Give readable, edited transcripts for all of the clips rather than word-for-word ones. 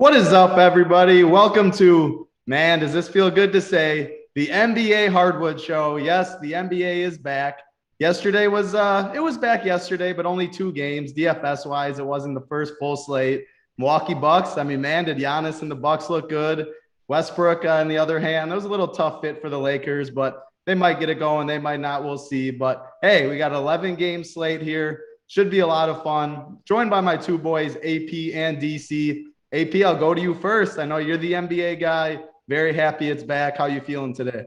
What is up, everybody? Welcome to, man, does this feel good to say, the NBA Hardwood Show. Yes, the NBA is back. Yesterday was, it was back yesterday, but only 2 games. DFS-wise, it wasn't the first full slate. Milwaukee Bucks, I mean, man, did Giannis and the Bucks look good? Westbrook, on the other hand, it was a little tough fit for the Lakers, but they might get it going. They might not. We'll see. But, hey, we got an 11-game slate here. Should be a lot of fun. Joined by my two boys, AP and DC. AP, I'll go to you first. I know you're the NBA guy. Very happy it's back. How you feeling today?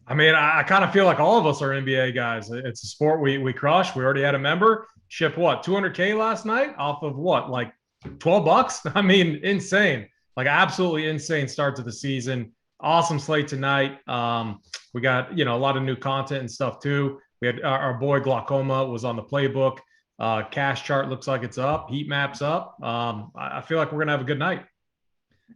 I mean, I kind of feel like all of us are NBA guys. It's a sport we crush. We already had a member ship what 200K last night off of what, like $12. I mean, insane, like absolutely insane start to the season. Awesome slate tonight. We got a lot of new content and stuff too. We had our boy Glaucoma was on the playbook. Cash chart looks like it's up. Heat maps up. I feel like we're gonna have a good night.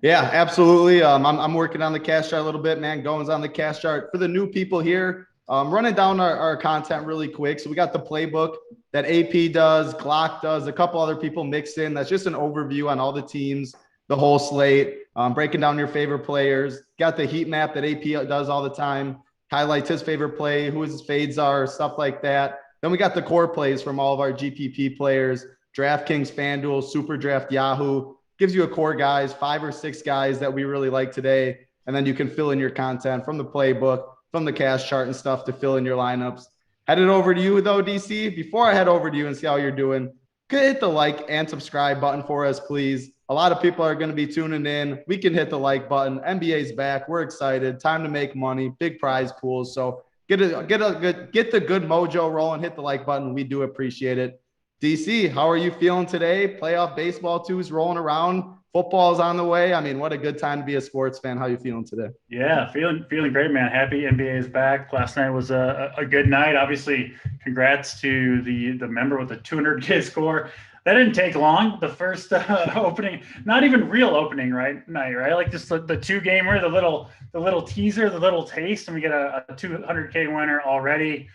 Yeah, absolutely. I'm working on the cash chart a little bit, man. Goings on the cash chart for the new people here. Running down our content really quick. So we got the playbook that AP does, Glock does, a couple other people mixed in. That's just an overview on all the teams, the whole slate, breaking down your favorite players. Got the heat map that AP does all the time, highlights his favorite play, who his fades are, stuff like that. Then we got the core plays from all of our GPP players, DraftKings, FanDuel, Super Draft, Yahoo. Gives you a core guys, 5 or 6 guys that we really like today. And then you can fill in your content from the playbook, from the cash chart and stuff to fill in your lineups. Headed over to you, though, DC. Before I head over to you and see how you're doing, could hit the like and subscribe button for us, please. A lot of people are going to be tuning in. We can hit the like button. NBA's back. We're excited. Time to make money. Big prize pools. So get the good mojo rolling. Hit the like button. We do appreciate it. DC, how are you feeling today? Playoff baseball too is rolling around. Football's on the way. I mean, what a good time to be a sports fan. How are you feeling today? Yeah, feeling great, man. Happy NBA is back. Last night was a good night. Obviously, congrats to the member with the 200K score. That didn't take long. The first opening, not even real opening, right? Night, right? Like just the 2-gamer, the little teaser, the little taste, and we get a 200K winner already.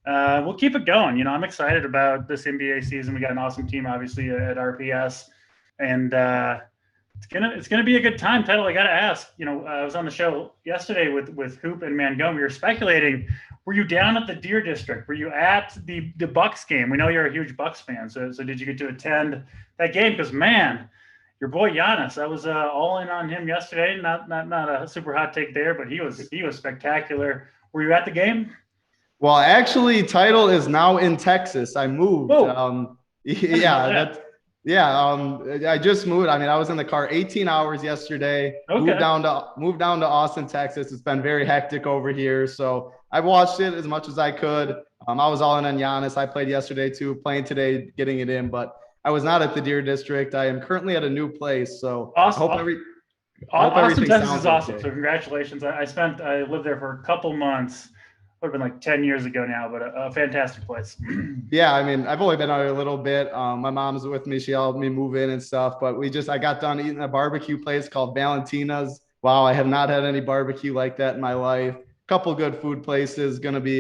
We'll keep it going. I'm excited about this NBA season. We got an awesome team, obviously, at RPS, and it's gonna be a good time. Title, I gotta ask. I was on the show yesterday with Hoop and Mangum. We were speculating. Were you down at the Deer District? Were you at the Bucks game? We know you're a huge Bucks fan. So did you get to attend that game? Because man, your boy Giannis, I was all in on him yesterday. Not a super hot take there, but he was spectacular. Were you at the game? Well, actually, Title is now in Texas. I moved. I just moved. I mean, I was in the car 18 hours yesterday. Okay. Moved down to Austin, Texas. It's been very hectic over here. So I watched it as much as I could. I was all in on Giannis. I played yesterday too, playing today, getting it in, but I was not at the Deer District. I am currently at a new place. So awesome. Austin, Texas is awesome. Okay. So congratulations. I lived there for a couple months. Would have been like 10 years ago now, but a fantastic place. Yeah, I mean, I've only been out a little bit. My mom's with me. She helped me move in and stuff, but I got done eating a barbecue place called Valentina's. Wow, I have not had any barbecue like that in my life. Couple good food places. Going to be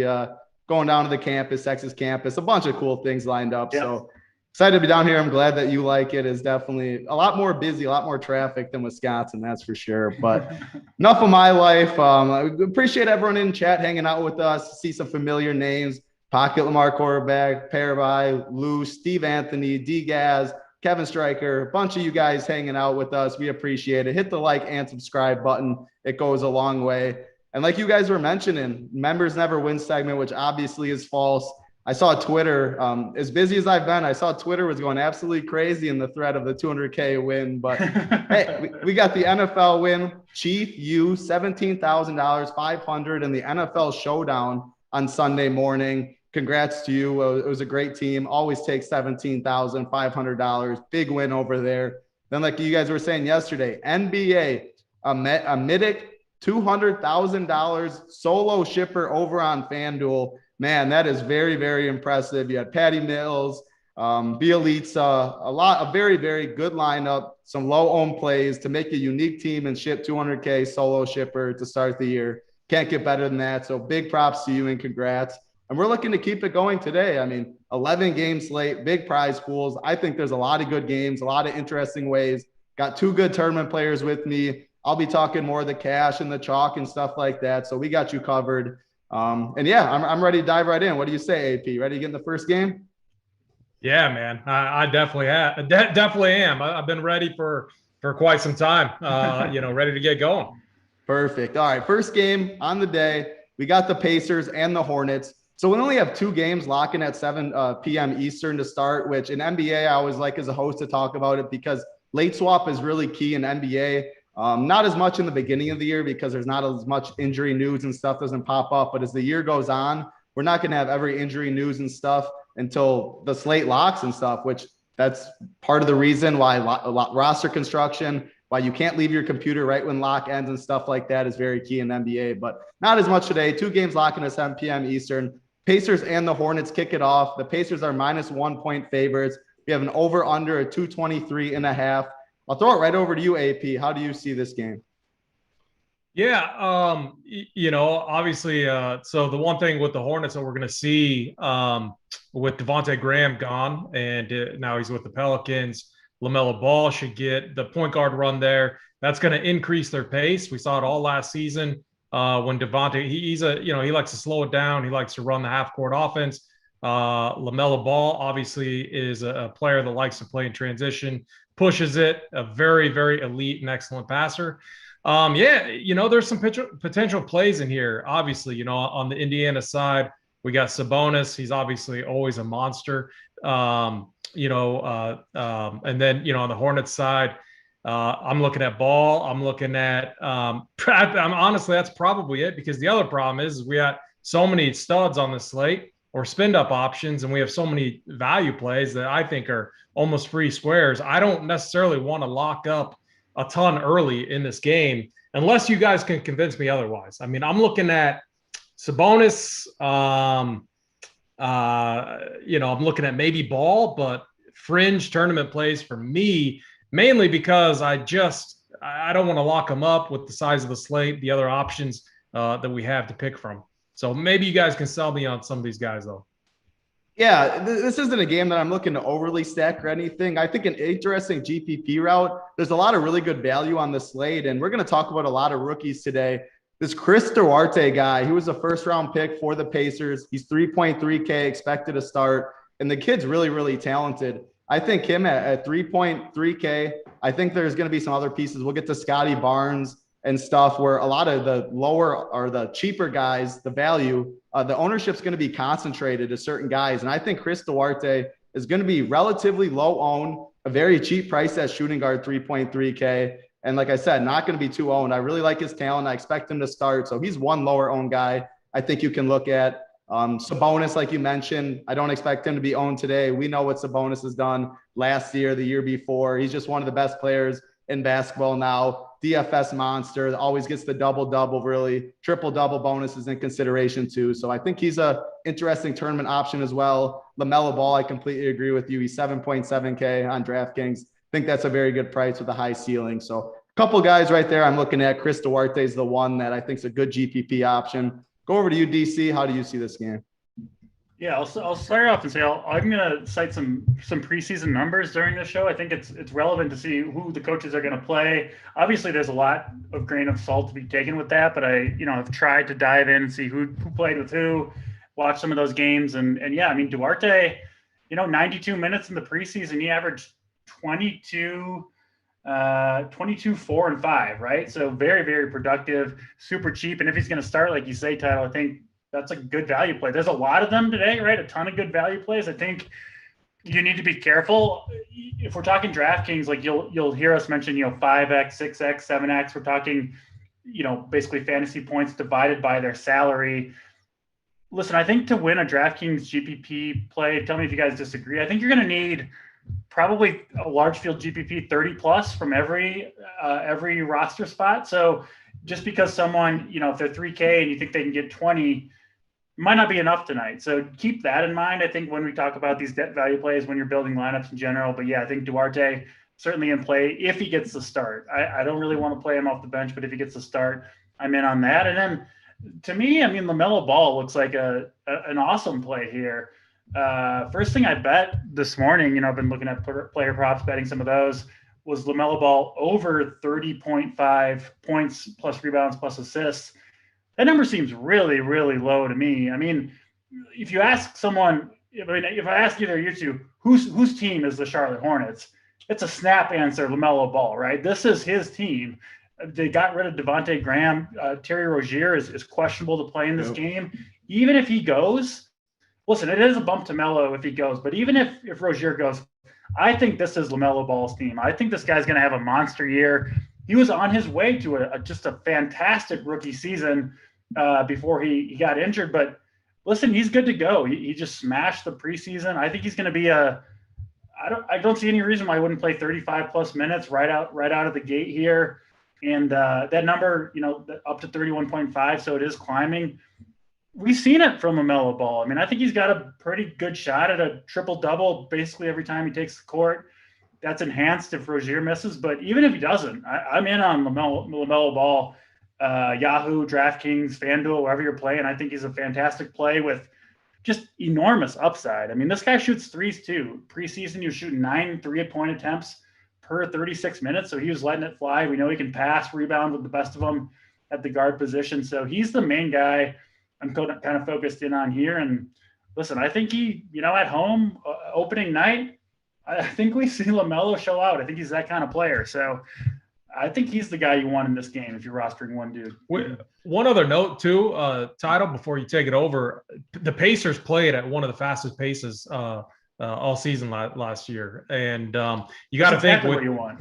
going down to the campus, Texas campus, a bunch of cool things lined up. Yep. So excited to be down here. I'm glad that you like it. It's definitely a lot more busy, a lot more traffic than Wisconsin, that's for sure. But enough of my life. I appreciate everyone in chat hanging out with us. See some familiar names: Pocket Lamar quarterback, Parabai, Lou, Steve Anthony, D Gaz, Kevin Stryker, a bunch of you guys hanging out with us. We appreciate it. Hit the like and subscribe button. It goes a long way. And like you guys were mentioning, members never win segment, which obviously is false. I saw Twitter, as busy as I've been, I saw Twitter was going absolutely crazy in the thread of the 200K win. But hey, we got the NFL win. Chief U, $17,000, 500 in the NFL Showdown on Sunday morning. Congrats to you. It was a great team. Always take $17,500. Big win over there. Then, like you guys were saying yesterday, NBA, a mythic $200,000 solo shipper over on FanDuel. Man, that is very, very impressive. You had Patty Mills, Bielitsa, a very, very good lineup, some low-owned plays to make a unique team and ship 200K solo shipper to start the year. Can't get better than that. So big props to you and congrats. And we're looking to keep it going today. I mean, 11 game slate, big prize pools. I think there's a lot of good games, a lot of interesting ways Got two good tournament players with me. I'll be talking more of the cash and the chalk and stuff like that. So we got you covered. And yeah, I'm ready to dive right in. What do you say, AP? Ready to get in the first game? Yeah, man, I definitely am. I've been ready for quite some time. Ready to get going. Perfect. All right, first game on the day. We got the Pacers and the Hornets. So we only have two games locking at 7 p.m. Eastern to start, which in NBA I always like as a host to talk about it because late swap is really key in NBA. Not as much in the beginning of the year because there's not as much injury news and stuff doesn't pop up. But as the year goes on, we're not going to have every injury news and stuff until the slate locks and stuff, which that's part of the reason why roster construction, why you can't leave your computer right when lock ends and stuff like that is very key in NBA. But not as much today. Two games locking at 7 p.m. Eastern. Pacers and the Hornets kick it off. The Pacers are -1 point favorites. We have an over-under at 223.5. I'll throw it right over to you, AP. How do you see this game? Yeah, obviously, so the one thing with the Hornets that we're going to see with Devontae Graham gone, and now he's with the Pelicans, LaMelo Ball should get the point guard run there. That's going to increase their pace. We saw it all last season when Devontae, he likes to slow it down. He likes to run the half-court offense. LaMelo Ball obviously is a player that likes to play in transition, pushes it, a very, very elite and excellent passer. There's some potential plays in here. Obviously, on the Indiana side, we got Sabonis. He's obviously always a monster. And then, on the Hornets side, I'm looking at Ball. I'm looking at honestly, that's probably it because the other problem is we got so many studs on the slate or spin up options, and we have so many value plays that I think are almost free squares. I don't necessarily want to lock up a ton early in this game unless you guys can convince me otherwise. I mean, I'm looking at Sabonis. I'm looking at maybe Ball, but fringe tournament plays for me, mainly because I don't want to lock them up with the size of the slate, the other options that we have to pick from. So maybe you guys can sell me on some of these guys, though. Yeah, this isn't a game that I'm looking to overly stack or anything. I think an interesting GPP route. There's a lot of really good value on the slate, and we're going to talk about a lot of rookies today. This Chris Duarte guy, he was a first-round pick for the Pacers. He's 3.3K expected to start, and the kid's really, really talented. I think him at 3.3K, I think there's going to be some other pieces. We'll get to Scotty Barnes and stuff where a lot of the lower or the cheaper guys, the value, the ownership's going to be concentrated to certain guys. And I think Chris Duarte is going to be relatively low owned, a very cheap price at shooting guard, 3.3K. And like I said, not going to be too owned. I really like his talent. I expect him to start. So he's one lower owned guy I think you can look at. Sabonis, like you mentioned, I don't expect him to be owned today. We know what Sabonis has done last year, the year before. He's just one of the best players in basketball now. DFS monster, always gets the double-double, really. Triple-double bonuses in consideration, too. So I think he's a interesting tournament option as well. LaMelo Ball, I completely agree with you. He's 7.7K on DraftKings. I think that's a very good price with a high ceiling. So a couple guys right there I'm looking at. Chris Duarte is the one that I think is a good GPP option. Go over to you, DC. How do you see this game? Yeah, I'll start off and say I'm going to cite some preseason numbers during the show. I think it's relevant to see who the coaches are going to play. Obviously, there's a lot of grain of salt to be taken with that, but I have tried to dive in and see who played with who, watch some of those games, and yeah, I mean Duarte, 92 minutes in the preseason, he averaged 22, 4 and 5, right? So very, very productive, super cheap, and if he's going to start, like you say, Tyler, I think that's a good value play. There's a lot of them today, right? A ton of good value plays. I think you need to be careful. If we're talking DraftKings, like you'll hear us mention, 5X, 6X, 7X. We're talking, basically fantasy points divided by their salary. Listen, I think to win a DraftKings GPP play, tell me if you guys disagree. I think you're going to need probably a large field GPP 30 plus from every roster spot. So just because someone, if they're 3K and you think they can get 20, might not be enough tonight. So keep that in mind, I think, when we talk about these debt value plays, when you're building lineups in general. But yeah, I think Duarte certainly in play if he gets the start. I don't really want to play him off the bench, but if he gets the start, I'm in on that. And then to me, I mean, LaMelo Ball looks like an awesome play here. First thing I bet this morning, I've been looking at player props, betting some of those, was LaMelo Ball over 30.5 points plus rebounds plus assists. That number seems really, really low to me. I mean, if you ask someone, if I ask either of you two, whose team is the Charlotte Hornets? It's a snap answer, LaMelo Ball, right? This is his team. They got rid of Devontae Graham. Terry Rozier is questionable to play in this game. Even if he goes, listen, it is a bump to Melo if he goes, but even if Rozier goes, I think this is LaMelo Ball's team. I think this guy's going to have a monster year. He was on his way to just a fantastic rookie season before he got injured. But listen, he's good to go. He just smashed the preseason. I think he's going to be I don't see any reason why he wouldn't play 35 plus minutes right out of the gate here. And that number, up to 31.5, so it is climbing. We've seen it from LaMelo Ball. I mean, I think he's got a pretty good shot at a triple-double basically every time he takes the court. That's enhanced if Rozier misses. But even if he doesn't, I'm in on LaMelo Ball, Yahoo, DraftKings, FanDuel, wherever you're playing. I think he's a fantastic play with just enormous upside. I mean, this guy shoots threes too. Preseason, he was shooting 9 3-point attempts per 36 minutes. So he was letting it fly. We know he can pass, rebound with the best of them at the guard position. So he's the main guy I'm kind of focused in on here. And listen, I think he, at home, opening night, I think we see LaMelo show out. I think he's that kind of player. So I think he's the guy you want in this game if you're rostering one dude. One other note, too, Title, before you take it over, the Pacers played at one of the fastest paces all season last year. And you got to think what you want.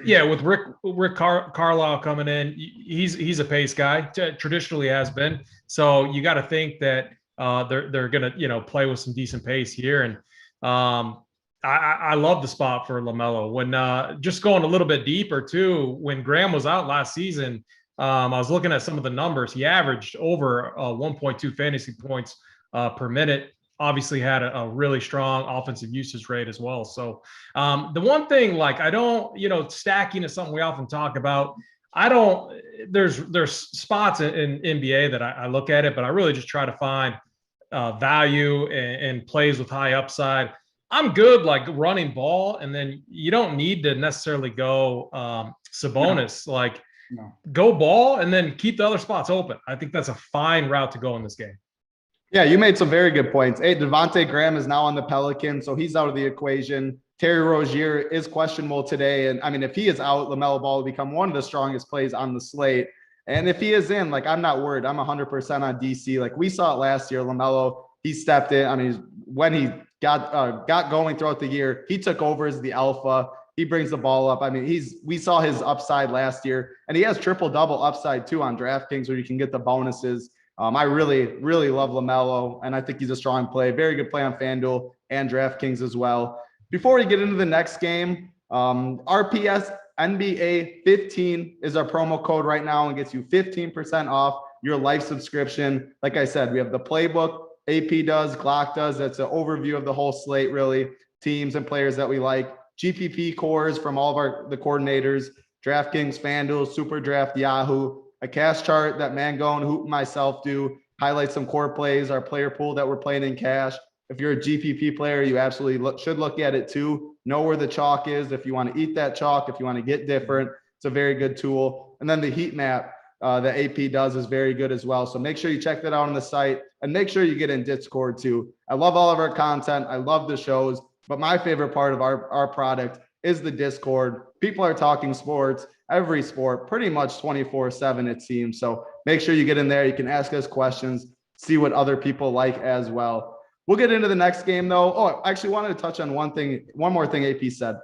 Yeah, with Rick Carlisle coming in, he's a pace guy, traditionally has been. So you got to think that they're going to, play with some decent pace here. And I love the spot for LaMelo. When just going a little bit deeper too, when Graham was out last season, I was looking at some of the numbers. He averaged over 1.2 fantasy points per minute. Obviously had a really strong offensive usage rate as well. So the one thing, I don't, stacking is something we often talk about. There's spots in NBA that I look at it, but I really just try to find value and plays with high upside. I'm good running ball, and then you don't need to necessarily go Sabonis. Go ball and then keep the other spots open. I think that's a fine route to go in this game. Yeah, you made some very good points. Hey, Devontae Graham is now on the Pelicans, so he's out of the equation. Terry Rozier is questionable today. And I mean, if he is out, LaMelo Ball will become one of the strongest plays on the slate. And if he is in, I'm not worried. I'm 100% on DC. We saw it last year. LaMelo, he stepped in. I mean, when he got going throughout the year, he took over as the alpha. He brings the ball up. I mean, we saw his upside last year, and he has triple-double upside too on DraftKings where you can get the bonuses. I really, really love LaMelo, and I think he's a strong play. Very good play on FanDuel and DraftKings as well. Before we get into the next game, RPS NBA 15 is our promo code right now and gets you 15% off your life subscription. Like I said, we have the playbook. AP does, Glock does. That's an overview of the whole slate, really. Teams and players that we like. GPP cores from all of the coordinators. DraftKings, FanDuel, Super Draft, Yahoo. A cash chart that Mango and Hoop and myself do. Highlight some core plays, our player pool that we're playing in cash. If you're a GPP player, you absolutely should look at it too. Know where the chalk is. If you want to eat that chalk, if you want to get different, it's a very good tool. And then the heat map that AP does is very good as well. So make sure you check that out on the site and make sure you get in Discord too. I love all of our content. I love the shows, but my favorite part of our product is the Discord. People are talking sports, every sport, pretty much 24/7 it seems. So make sure you get in there. You can ask us questions, see what other people like as well. We'll get into the next game though. Oh, I actually wanted to touch on one more thing AP said.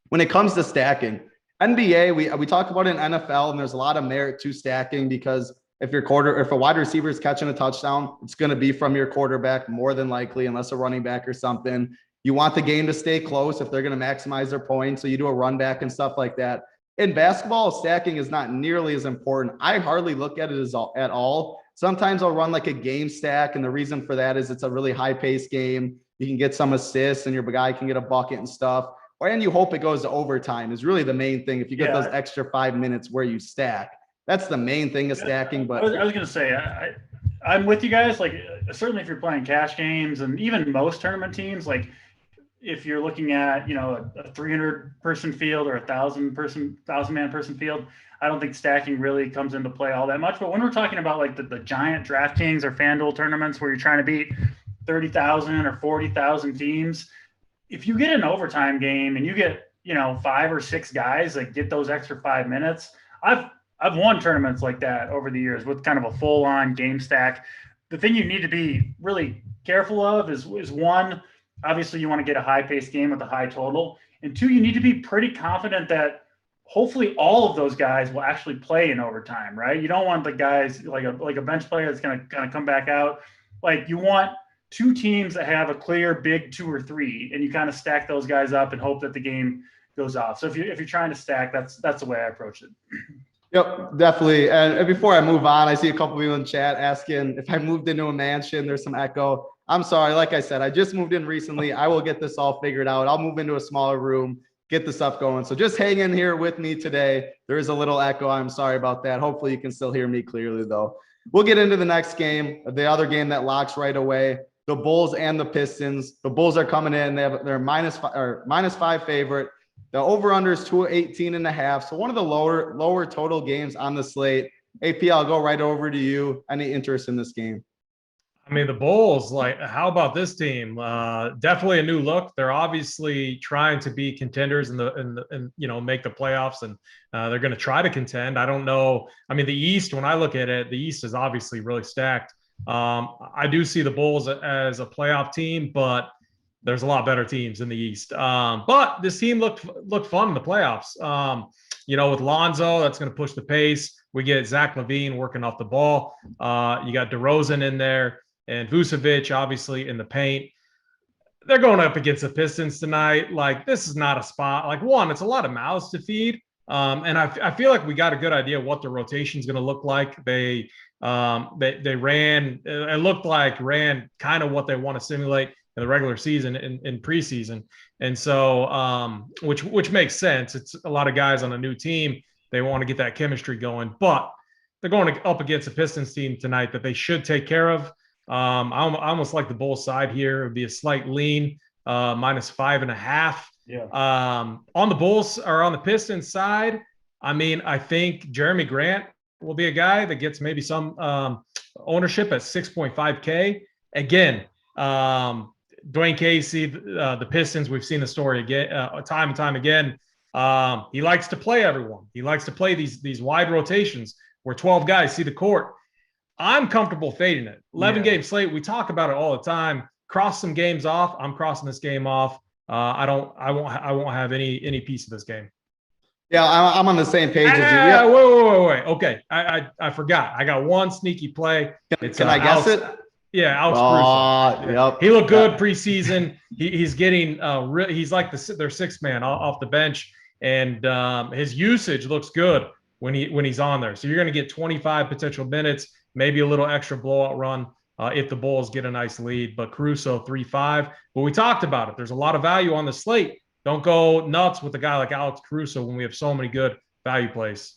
When it comes to stacking, NBA, we talk about it in NFL, and there's a lot of merit to stacking because if a wide receiver is catching a touchdown, it's going to be from your quarterback more than likely, unless a running back or something. You want the game to stay close if they're going to maximize their points. So you do a run back and stuff like that. In basketball, stacking is not nearly as important. I hardly look at it at all. Sometimes I'll run a game stack, and the reason for that is it's a really high-paced game. You can get some assists, and your guy can get a bucket and stuff. And you hope it goes to overtime is really the main thing. If you get those extra 5 minutes where you stack, that's the main thing of stacking. But I was going to say, I'm with you guys. Certainly if you're playing cash games and even most tournament teams, if you're looking at, a 300-person field or a 1,000-man person field, I don't think stacking really comes into play all that much. But when we're talking about like the giant DraftKings or FanDuel tournaments where you're trying to beat 30,000 or 40,000 teams, if you get an overtime game and you get, 5 or 6 guys that get those extra 5 minutes, I've won tournaments like that over the years with kind of a full-on game stack. The thing you need to be really careful of is one, obviously you want to get a high-paced game with a high total, and two, you need to be pretty confident that hopefully all of those guys will actually play in overtime, right? You don't want the guys like a bench player that's going to kind of come back out. Like, you want 2 teams that have a clear big 2 or 3, and you kind of stack those guys up and hope that the game goes off. So if you're trying to stack, that's the way I approach it. Yep, definitely. And before I move on, I see a couple people in chat asking if I moved into a mansion. There's some echo. I'm sorry. Like I said, I just moved in recently. I will get this all figured out. I'll move into a smaller room, get the stuff going. So just hang in here with me today. There is a little echo. I'm sorry about that. Hopefully you can still hear me clearly, though. We'll get into the next game, the other game that locks right away. The Bulls and the Pistons. The Bulls are coming in. They're -5 favorite. The over-under is 218.5. So one of the lower total games on the slate. AP, I'll go right over to you. Any interest in this game? I mean, the Bulls, like, how about this team? Definitely a new look. They're obviously trying to be contenders and make the playoffs, and they're going to try to contend. I don't know. I mean, the East, when I look at it, the East is obviously really stacked. I do see the Bulls as a playoff team, but there's a lot better teams in the East. But this team looked fun in the playoffs. With Lonzo, that's going to push the pace. We get Zach LaVine working off the ball. You got DeRozan in there and Vucevic, obviously, in the paint. They're going up against the Pistons tonight. Like, this is not a spot. Like, one, it's a lot of mouths to feed. And I feel like we got a good idea what the rotation is going to look like. They ran, it looked like ran kind of what they want to simulate in the regular season in preseason. And so, which makes sense. It's a lot of guys on a new team. They want to get that chemistry going, but they're going up against a Pistons team tonight that they should take care of. I almost like the Bulls side here. It would be a slight lean, -5.5. Yeah. On the Bulls or on the Pistons side, I mean, I think Jeremy Grant will be a guy that gets maybe some ownership at 6.5K. Again, Dwayne Casey, the Pistons, we've seen the story again, time and time again. He likes to play everyone. He likes to play these wide rotations where 12 guys see the court. I'm comfortable fading it. 11-game slate. We talk about it all the time. Cross some games off. I'm crossing this game off. I won't have any piece of this game. Yeah, I'm on the same page as you. Wait. Okay, I forgot. I got one sneaky play. Can I guess it? Yeah, Alex Caruso. Yep. He looked good preseason. He's getting he's like their 6th man off the bench, and his usage looks good when he's on there. So you're going to get 25 potential minutes, maybe a little extra blowout run if the Bulls get a nice lead. But Caruso 3.5. But we talked about it. There's a lot of value on the slate. Don't go nuts with a guy like Alex Caruso when we have so many good value plays.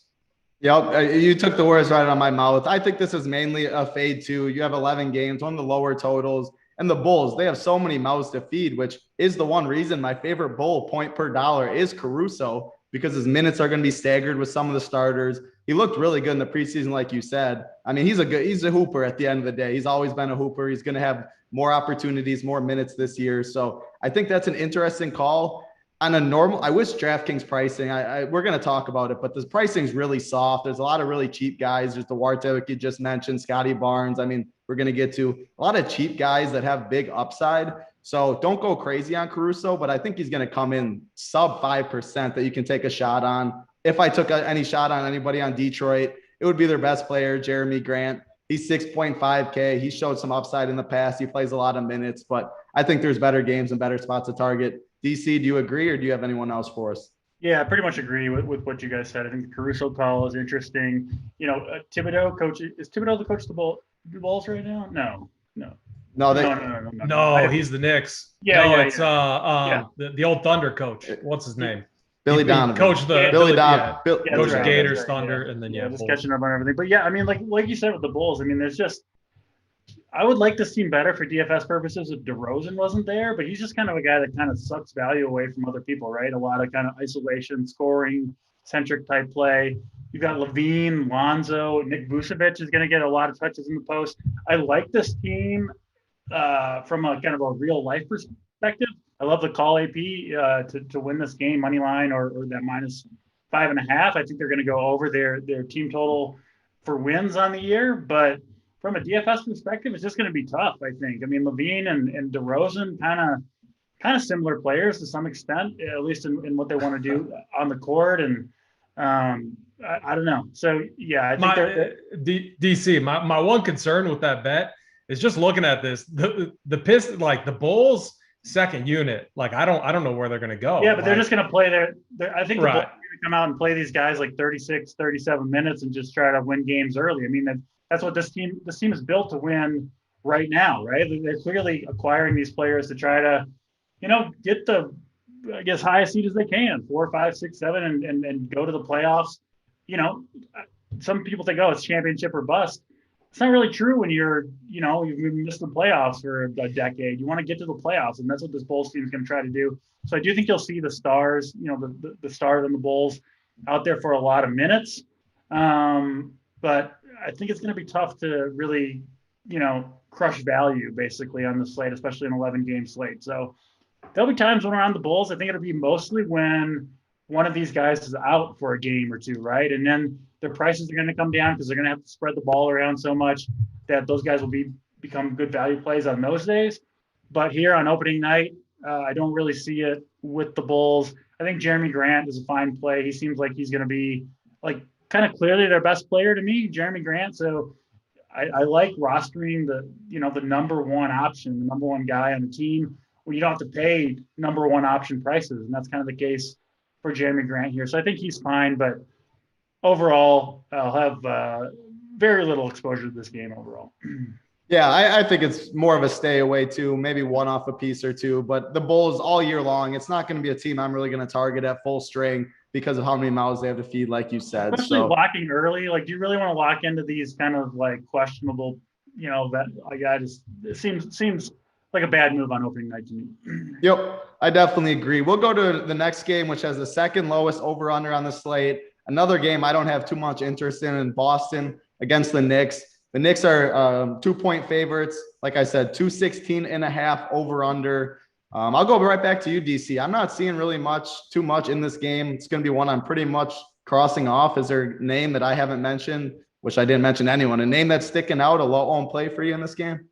Yep, you took the words right out of my mouth. I think this is mainly a fade too. You have 11 games, one of the lower totals. And the Bulls, they have so many mouths to feed, which is the one reason my favorite Bull point per dollar is Caruso, because his minutes are going to be staggered with some of the starters. He looked really good in the preseason, like you said. I mean, he's a hooper at the end of the day. He's always been a hooper. He's going to have more opportunities, more minutes this year. So I think that's an interesting call. On a normal, I wish DraftKings pricing, we're going to talk about it, but the pricing is really soft. There's a lot of really cheap guys. There's Duarte, like you just mentioned, Scotty Barnes. I mean, we're going to get to a lot of cheap guys that have big upside. So don't go crazy on Caruso, but I think he's going to come in sub 5% that you can take a shot on. If I took any shot on anybody on Detroit, it would be their best player, Jeremy Grant. He's 6.5K. He showed some upside in the past. He plays a lot of minutes, but I think there's better games and better spots to target. DC, do you agree, or do you have anyone else for us? Yeah, I pretty much agree with what you guys said. I think the Caruso call is interesting. Thibodeau is Thibodeau the coach of the Bulls right now? No, he's the Knicks. It's the old Thunder coach. What's his name? Billy Donovan. Coach Coach Gators, Thunder, and then just catching up on everything. But yeah, I mean, like you said with the Bulls, I mean, there's just I would like this team better for DFS purposes if DeRozan wasn't there, but he's just kind of a guy that kind of sucks value away from other people, right? A lot of kind of isolation, scoring, centric type play. You've got Levine, Lonzo, Nick Vucevic is going to get a lot of touches in the post. I like this team from a kind of a real life perspective. I love the call AP to win this game, money line or that -5.5. I think they're going to go over their team total for wins on the year, but from a DFS perspective, it's just going to be tough. I think. I mean, Levine and DeRozan kind of similar players to some extent, at least in what they want to do on the court. And I don't know. So yeah, I think DC. My one concern with that bet is just looking at this. The Pistons, like the Bulls' second unit, like I don't know where they're going to go. Yeah, but they're just going to play their. I think the Bulls are going to come out and play these guys like 36, 37 minutes and just try to win games early. I mean that's what this team is built to win right now, right? They're clearly acquiring these players to try to, get the, I guess, highest seed as they can, 4, 5, 6, 7, and go to the playoffs. Some people think, oh, it's championship or bust. It's not really true when you've missed the playoffs for a decade. You want to get to the playoffs, and that's what this Bulls team is going to try to do. So I do think you'll see the stars, the stars and the Bulls out there for a lot of minutes. But I think it's going to be tough to really, crush value basically on the slate, especially an 11-game slate. So there'll be times when we're on the Bulls. I think it'll be mostly when one of these guys is out for a game or two, right? And then their prices are going to come down because they're going to have to spread the ball around so much that those guys will become good value plays on those days. But here on opening night, I don't really see it with the Bulls. I think Jeremy Grant is a fine play. He seems like he's going to be like kind of clearly their best player to me, Jeremy Grant. So I like rostering the number one option, the number one guy on the team where you don't have to pay number one option prices. And that's kind of the case for Jeremy Grant here. So I think he's fine, but overall, I'll have very little exposure to this game overall. Yeah, I think it's more of a stay away too, maybe one off a piece or two. But the Bulls all year long, it's not going to be a team I'm really going to target at full string because of how many mouths they have to feed, like you said. Especially locking early. Like, do you really want to lock into these kind of like questionable, it seems like a bad move on opening night to me. Yep, I definitely agree. We'll go to the next game, which has the second lowest over-under on the slate. Another game I don't have too much interest in Boston against the Knicks. The Knicks are 2-point favorites. Like I said, 216.5 over-under. I'll go right back to you, DC. I'm not seeing really too much in this game. It's going to be one I'm pretty much crossing off. Is there a name that I haven't mentioned, which I didn't mention anyone, a name that's sticking out, a low-owned play for you in this game?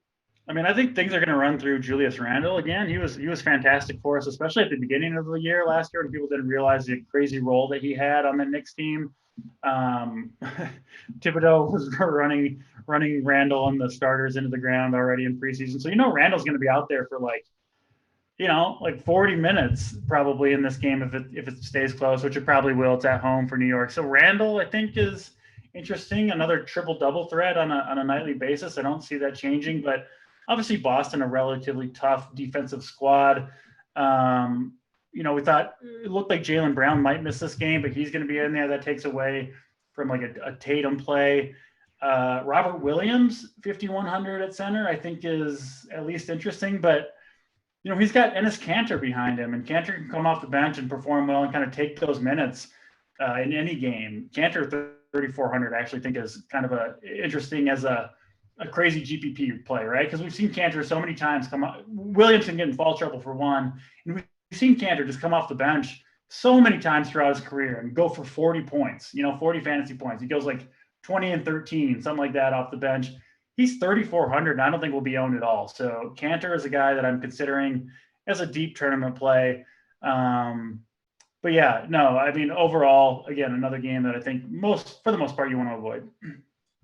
I mean, I think things are going to run through Julius Randle again. He was fantastic for us, especially at the beginning of the year last year when people didn't realize the crazy role that he had on the Knicks team. Thibodeau was running Randle and the starters into the ground already in preseason. So, Randle's going to be out there for like 40 minutes probably in this game if it stays close, which it probably will. It's at home for New York. So Randle, I think, is interesting. Another triple-double threat on a nightly basis. I don't see that changing, but obviously Boston, a relatively tough defensive squad. We thought it looked like Jaylen Brown might miss this game, but he's going to be in there. That takes away from like a Tatum play. Robert Williams, 5,100 at center, I think is at least interesting, but he's got Enes Kanter behind him, and Kanter can come off the bench and perform well and kind of take those minutes in any game. Kanter 3,400 I actually think is kind of interesting as a crazy GPP play, right? Because we've seen Kanter so many times come up. Williams can get in foul trouble for one, and we've seen Kanter just come off the bench so many times throughout his career and go for 40 points, 40 fantasy points. He goes like 20 and 13, something like that off the bench. He's 3,400, and I don't think will be owned at all. So Kanter is a guy that I'm considering as a deep tournament play. But yeah, no, I mean, overall, again, another game that I think for the most part, you want to avoid.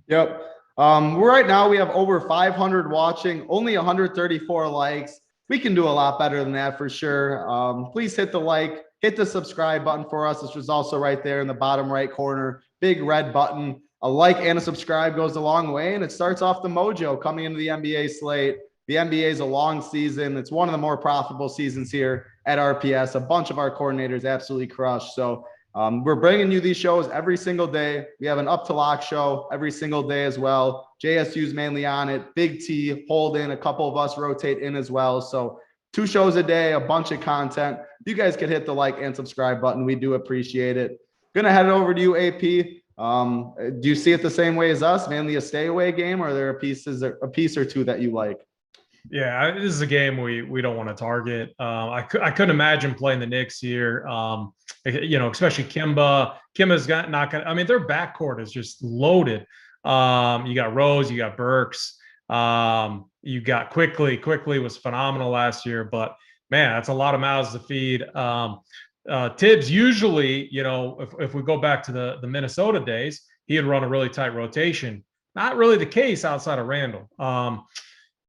Yep. Right now we have over 500 watching, only 134 likes. We can do a lot better than that for sure. Please hit the like, hit the subscribe button for us, which is also right there in the bottom right corner, big red button. A like and a subscribe goes a long way, and it starts off the mojo coming into the NBA slate. The NBA is a long season. It's one of the more profitable seasons here at RPS. A bunch of our coordinators absolutely crushed. So We're bringing you these shows every single day. We have an Up to Lock show every single day as well. JSU's mainly on it. Big T, Holden, a couple of us rotate in as well. So 2 shows a day, a bunch of content. You guys could hit the like and subscribe button. We do appreciate it. Gonna head it over to you, AP. Do you see it the same way as us? Mainly a stay away game, or are there a piece or two that you like? Yeah, this is a game we don't want to target. I couldn't imagine playing the Knicks here. Especially Kimba. Kimba's not gonna. I mean, their backcourt is just loaded. You got Rose, you got Burks, you got Quickly. Quickly was phenomenal last year, but man, that's a lot of mouths to feed. Tibbs usually, if we go back to the Minnesota days, he had run a really tight rotation. Not really the case outside of Randall.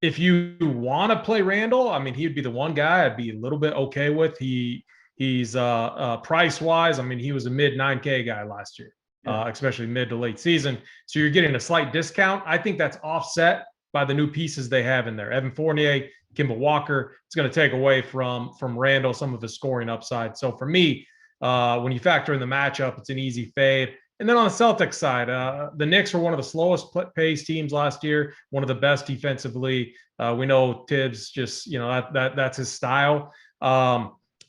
If you want to play Randall, I mean, he'd be the one guy I'd be a little bit okay with. He's price wise. I mean, he was a mid 9K guy last year, especially mid to late season. So you're getting a slight discount. I think that's offset by the new pieces they have in there. Evan Fournier, Kemba Walker. It's going to take away from Randall some of his scoring upside. So for me, when you factor in the matchup, it's an easy fade. And then on the Celtics side, the Knicks were one of the slowest paced teams last year, one of the best defensively. We know Tibbs just, that's his style.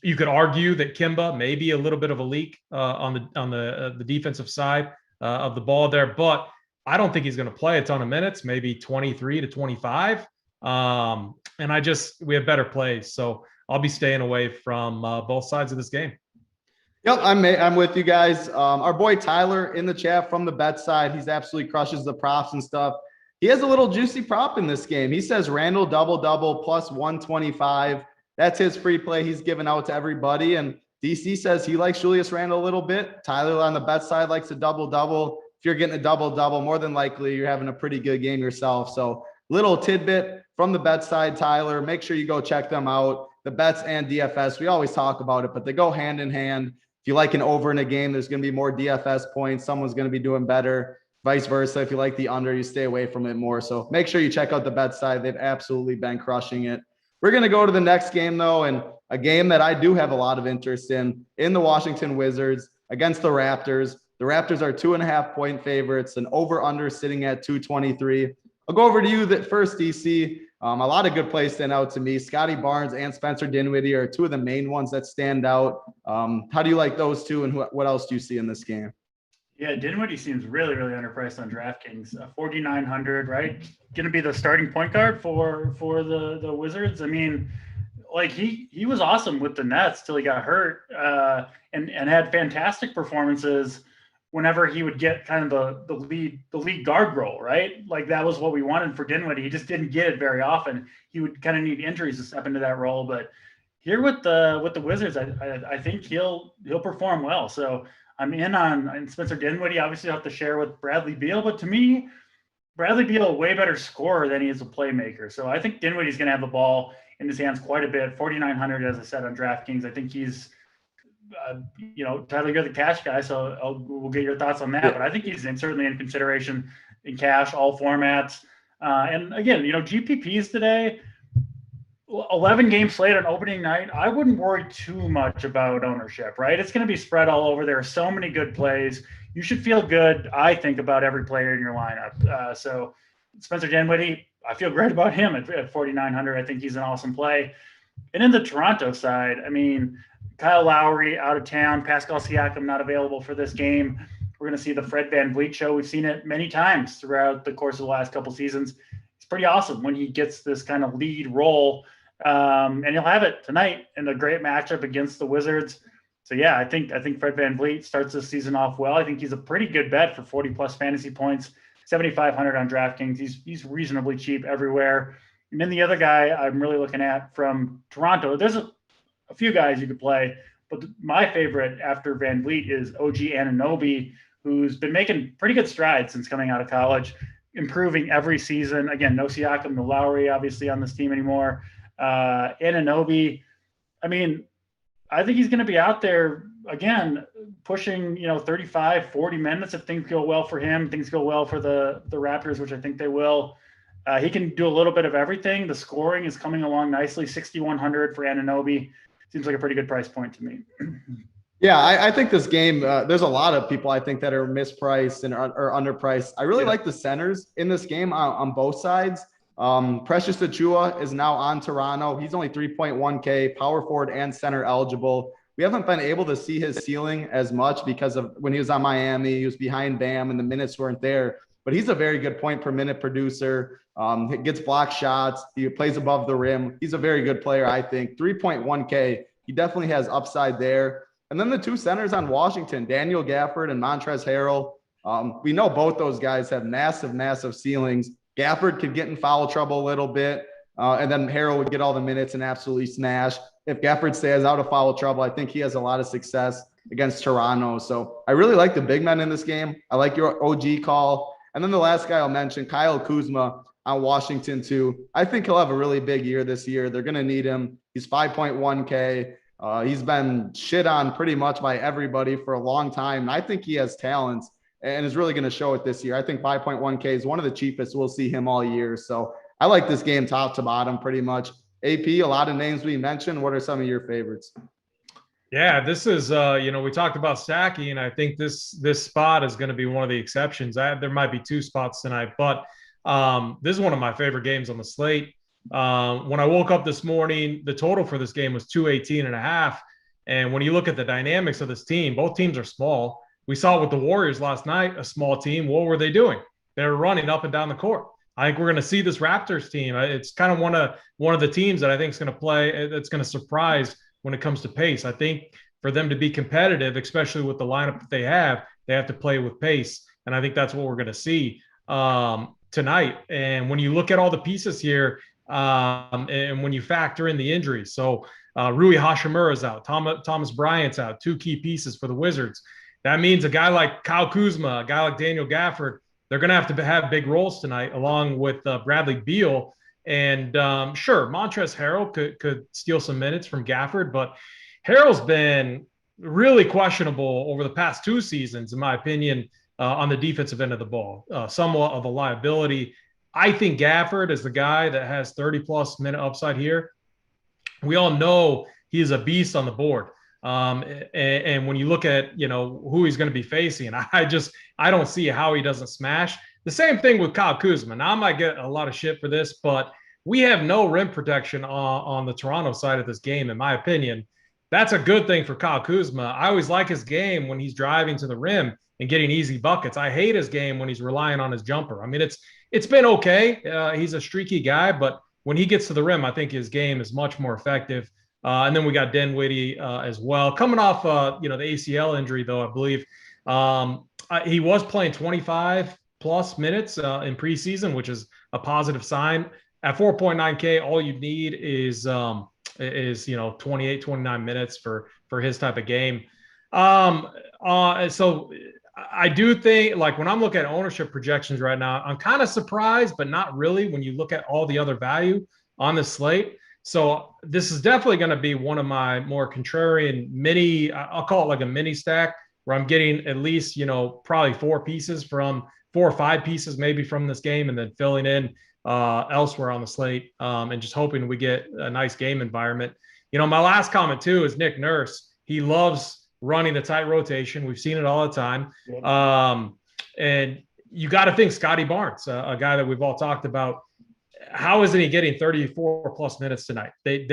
You could argue that Kemba may be a little bit of a leak on the defensive side of the ball there, but I don't think he's going to play a ton of minutes, maybe 23 to 25. And we have better plays. So I'll be staying away from both sides of this game. Yep, I'm with you guys. Our boy Tyler in the chat from the bet side, he's absolutely crushes the props and stuff. He has a little juicy prop in this game. He says Randall double plus 125. That's his free play he's giving out to everybody. And DC says he likes Julius Randle a little bit. Tyler on the bet side likes a double. If you're getting a double, more than likely you're having a pretty good game yourself. So little tidbit from the bet side, Tyler. Make sure you go check them out. The bets and DFS, we always talk about it, but they go hand in hand. If you like an over in a game, there's going to be more DFS points. Someone's going to be doing better. Vice versa. If you like the under, you stay away from it more. So make sure you check out the bet side. They've absolutely been crushing it. We're going to go to the next game, though, and a game that I do have a lot of interest in the Washington Wizards against the Raptors. The Raptors are 2.5-point favorites, and over-under sitting at 223. I'll go over to you first, DC. A lot of good plays stand out to me. Scotty Barnes and Spencer Dinwiddie are 2 of the main ones that stand out. How do you like those two, and what else do you see in this game? Yeah, Dinwiddie seems really, really underpriced on DraftKings. 4,900, right? Going to be the starting point guard for the Wizards. I mean, like he was awesome with the Nets till he got hurt, and had fantastic performances whenever he would get kind of the lead guard role, right? Like that was what we wanted for Dinwiddie. He just didn't get it very often. He would kind of need injuries to step into that role. But here with the Wizards, I think he'll perform well. So I'm in on Spencer Dinwiddie. Obviously, I'll have to share with Bradley Beal, but to me, Bradley Beal a way better scorer than he is a playmaker. So I think Dinwiddie's going to have the ball in his hands quite a bit. 4,900, as I said, on DraftKings. I think he's Tyler, you're the cash guy, so we'll get your thoughts on that. But I think he's certainly in consideration in cash, all formats. And again, GPPs today, 11 game slate on opening night. I wouldn't worry too much about ownership, right? It's going to be spread all over. There are so many good plays. You should feel good, I think, about every player in your lineup. So Spencer Dinwiddie, I feel great about him at 4,900. I think he's an awesome play. And in the Toronto side, I mean, Kyle Lowry out of town, Pascal Siakam not available for this game. We're going to see the Fred VanVleet show. We've seen it many times throughout the course of the last couple seasons. It's pretty awesome when he gets this kind of lead role, and he'll have it tonight in a great matchup against the Wizards. So yeah, I think Fred VanVleet starts this season off well. I think he's a pretty good bet for 40 plus fantasy points, 7,500 on DraftKings. He's reasonably cheap everywhere. And then the other guy I'm really looking at from Toronto, there's a few guys you could play, but my favorite after VanVleet is OG Anunoby, who's been making pretty good strides since coming out of college, improving every season. Again, no Siakam, no Lowry, obviously, on this team anymore. Anunoby, I mean, I think he's going to be out there, again, pushing, 35, 40 minutes if things go well for him, things go well for the Raptors, which I think they will. He can do a little bit of everything. The scoring is coming along nicely, 6,100 for Anunoby. Seems like a pretty good price point to me. Yeah, I think this game, there's a lot of people I think that are mispriced and are underpriced. I really like the centers in this game on both sides. Precious Achua is now on Toronto. He's only 3.1K, power forward and center eligible. We haven't been able to see his ceiling as much because of when he was on Miami, he was behind Bam and the minutes weren't there. But he's a very good point per minute producer. He gets block shots. He plays above the rim. He's a very good player, I think. 3.1K. He definitely has upside there. And then the two centers on Washington, Daniel Gafford and Montrezl Harrell. We know both those guys have massive, massive ceilings. Gafford could get in foul trouble a little bit, and then Harrell would get all the minutes and absolutely smash. If Gafford stays out of foul trouble, I think he has a lot of success against Toronto. So I really like the big men in this game. I like your OG call. And then the last guy I'll mention, Kyle Kuzma on Washington too. I think he'll have a really big year this year. They're going to need him. He's 5.1K. He's been shit on pretty much by everybody for a long time. And I think he has talent and is really going to show it this year. I think 5.1K is one of the cheapest we'll see him all year. So I like this game top to bottom pretty much. AP, a lot of names we mentioned. What are some of your favorites? Yeah, this is we talked about stacking, and I think this spot is going to be one of the exceptions. There might be two spots tonight, but this is one of my favorite games on the slate. When I woke up this morning, the total for this game was 218.5. And when you look at the dynamics of this team, both teams are small. We saw it with the Warriors last night, a small team. What were they doing? They were running up and down the court. I think we're going to see this Raptors team. It's kind of one of the teams that I think is going to play. That's going to surprise when it comes to pace. I think for them to be competitive, especially with the lineup that they have to play with pace. And I think that's what we're going to see tonight. And when you look at all the pieces here, and when you factor in the injuries, so Rui Hachimura's out, Thomas Bryant's out, two key pieces for the Wizards. That means a guy like Kyle Kuzma, a guy like Daniel Gafford, they're going to have big roles tonight, along with Bradley Beal. And sure, Montrezl Harrell could steal some minutes from Gafford, but Harrell's been really questionable over the past two seasons, in my opinion, on the defensive end of the ball. Somewhat of a liability. I think Gafford is the guy that has 30-plus minute upside here. We all know he's a beast on the board. And when you look at, who he's going to be facing, I don't see how he doesn't smash. The same thing with Kyle Kuzma. Now, I might get a lot of shit for this, but we have no rim protection on the Toronto side of this game, in my opinion. That's a good thing for Kyle Kuzma. I always like his game when he's driving to the rim and getting easy buckets. I hate his game when he's relying on his jumper. I mean, it's been okay. He's a streaky guy, but when he gets to the rim, I think his game is much more effective. And then we got Dinwiddie as well. Coming off, the ACL injury, though, I believe he was playing 25-plus minutes in preseason, which is a positive sign. At 4.9K, all you need is 28, 29 minutes for his type of game. So I do think, like, when I'm looking at ownership projections right now, I'm kind of surprised, but not really when you look at all the other value on the slate. So this is definitely going to be one of my more contrarian mini, I'll call it like a mini stack, where I'm getting at least, probably four or five pieces maybe from this game, and then filling in elsewhere on the slate, and just hoping we get a nice game environment. My last comment too is Nick Nurse. He loves running the tight rotation. We've seen it all the time. And you got to think Scotty Barnes, a guy that we've all talked about. How isn't he getting 34-plus minutes tonight? They with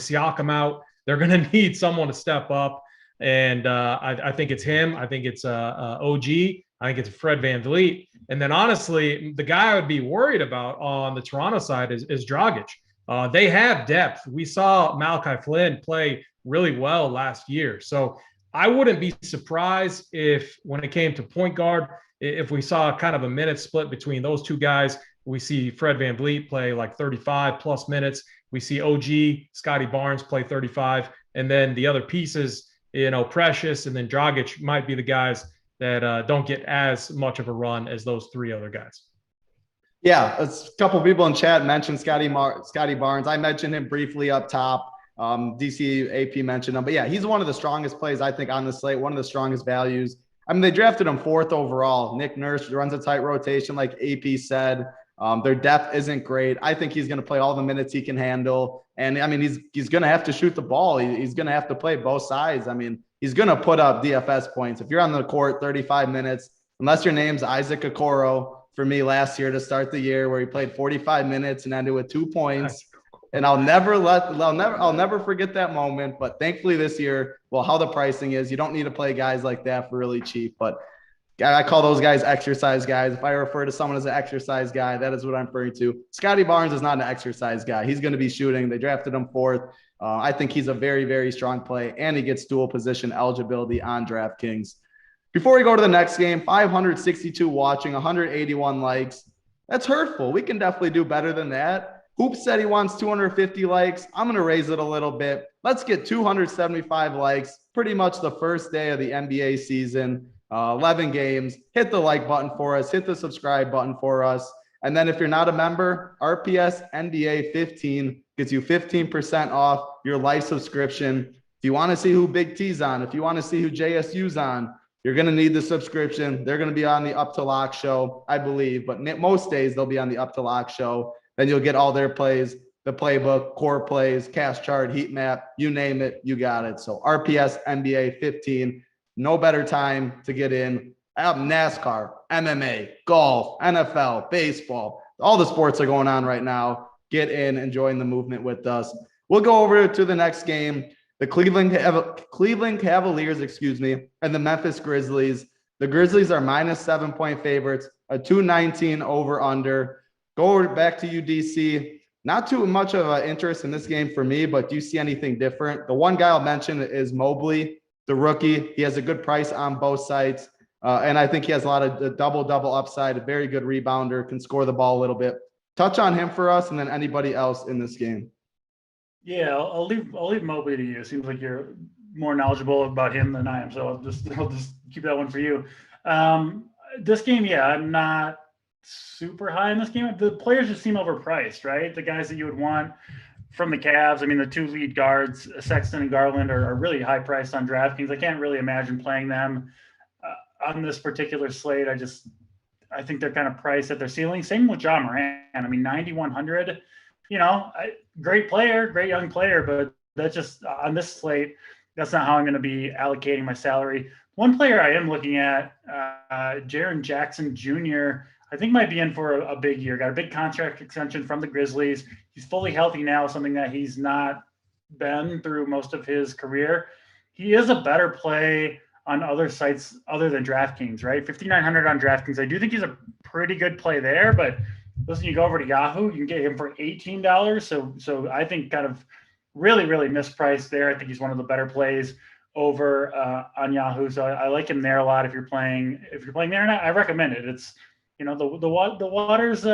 Siakam out, they're going to need someone to step up. And I think it's him. I think it's OG. I think it's Fred VanVleet. And then, honestly, the guy I would be worried about on the Toronto side is Dragic. They have depth. We saw Malachi Flynn play really well last year. So I wouldn't be surprised if, when it came to point guard, if we saw kind of a minute split between those two guys. We see Fred VanVleet play like 35-plus minutes. We see OG, Scotty Barnes play 35. And then the other pieces, Precious and then Dragic might be the guys that don't get as much of a run as those three other guys. Yeah, a couple of people in chat mentioned Scotty Barnes. I mentioned him briefly up top. DC AP mentioned him. But, yeah, he's one of the strongest plays, I think, on the slate, one of the strongest values. I mean, they drafted him 4th overall. Nick Nurse runs a tight rotation, like AP said. Their depth isn't great. I think he's going to play all the minutes he can handle. And I mean, he's going to have to shoot the ball. He's going to have to play both sides. I mean, he's going to put up DFS points. If you're on the court 35 minutes, unless your name's Isaac Okoro for me last year to start the year, where he played 45 minutes and ended with 2 points. And I'll never forget that moment. But thankfully this year, well, how the pricing is, you don't need to play guys like that for really cheap. But I call those guys exercise guys. If I refer to someone as an exercise guy, that is what I'm referring to. Scotty Barnes is not an exercise guy. He's going to be shooting. They drafted him fourth. I think he's a very, very strong play, and he gets dual position eligibility on DraftKings. Before we go to the next game, 562 watching, 181 likes. That's hurtful. We can definitely do better than that. Hoop said he wants 250 likes. I'm going to raise it a little bit. Let's get 275 likes. Pretty much the first day of the NBA season. 11 games. Hit the like button for us. Hit the subscribe button for us. And then if you're not a member, RPS NBA 15 gets you 15% off your life subscription. If you want to see who Big T's on, if you want to see who JSU's on, you're going to need the subscription. They're going to be on the Up to Lock show, I believe. But most days they'll be on the Up to Lock show. Then you'll get all their plays, the playbook, core plays, cash chart, heat map, you name it, you got it. So RPS NBA 15. No better time to get in. NASCAR, MMA, golf, NFL, baseball. All the sports are going on right now. Get in and join the movement with us. We'll go over to the next game. The Cleveland Cavaliers, and the Memphis Grizzlies. The Grizzlies are minus 7-point favorites, a 219 over under. Go back to UDC. Not too much of an interest in this game for me, but do you see anything different? The one guy I'll mention is Mobley, the rookie. He has a good price on both sides. And I think he has a lot of double upside, a very good rebounder, can score the ball a little bit. Touch on him for us, and then anybody else in this game. Yeah, I'll leave Mobley to you. It seems like you're more knowledgeable about him than I am, so I'll just keep that one for you. This game, yeah, I'm not super high in this game. The players just seem overpriced, right? The guys that you would want from the Cavs. I mean, the two lead guards, Sexton and Garland, are really high priced on DraftKings. I can't really imagine playing them on this particular slate. I think they're kind of priced at their ceiling. Same with Ja Morant. I mean, 9,100. Great player, great young player, but that's just on this slate. That's not how I'm going to be allocating my salary. One player I am looking at, Jaren Jackson Jr., I think might be in for a big year. Got a big contract extension from the Grizzlies. He's fully healthy now, something that he's not been through most of his career. He is a better play on other sites other than DraftKings, right? 5,900 on DraftKings. I do think he's a pretty good play there, but listen, you go over to Yahoo, you can get him for $18. So I think kind of really, really mispriced there. I think he's one of the better plays over on Yahoo. So I like him there a lot if you're playing there, and I recommend it. It's the water's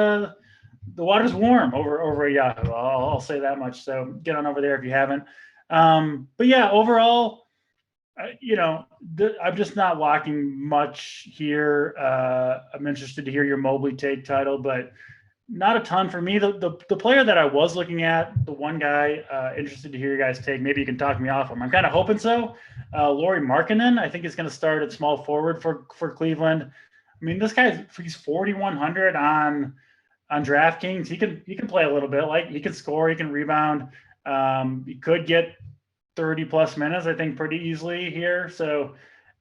warm over at Yahoo. I'll say that much. So get on over there if you haven't. But yeah, overall, I'm just not locking much here. I'm interested to hear your Mobley take title, but not a ton for me. The player that I was looking at, the one guy interested to hear you guys take, maybe you can talk me off him. I'm kind of hoping so. Lauri Markkanen, I think is going to start at small forward for Cleveland. I mean, this guy, he's 4,100 on DraftKings. He can play a little bit. Like, he can score, he can rebound. He could get 30 plus minutes, I think, pretty easily here. So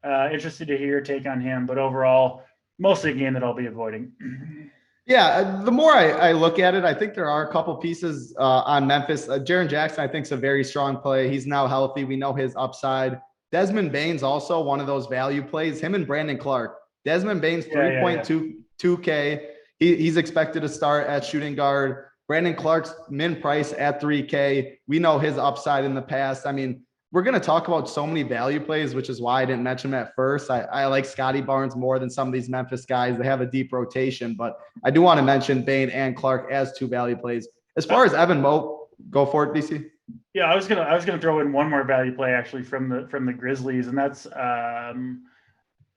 interested to hear your take on him. But overall, mostly a game that I'll be avoiding. Yeah, the more I look at it, I think there are a couple pieces on Memphis. Jaren Jackson, I think, is a very strong play. He's now healthy. We know his upside. Desmond Bane's also one of those value plays. Him and Brandon Clark. Desmond Bane's 3.22K. He's expected to start at shooting guard. Brandon Clark's min price at 3K. We know his upside in the past. I mean, we're going to talk about so many value plays, which is why I didn't mention them at first. I like Scotty Barnes more than some of these Memphis guys. They have a deep rotation, but I do want to mention Bane and Clark as two value plays. As far as Evan Moe, go for it, DC. Yeah, I was gonna throw in one more value play actually from the Grizzlies, and that's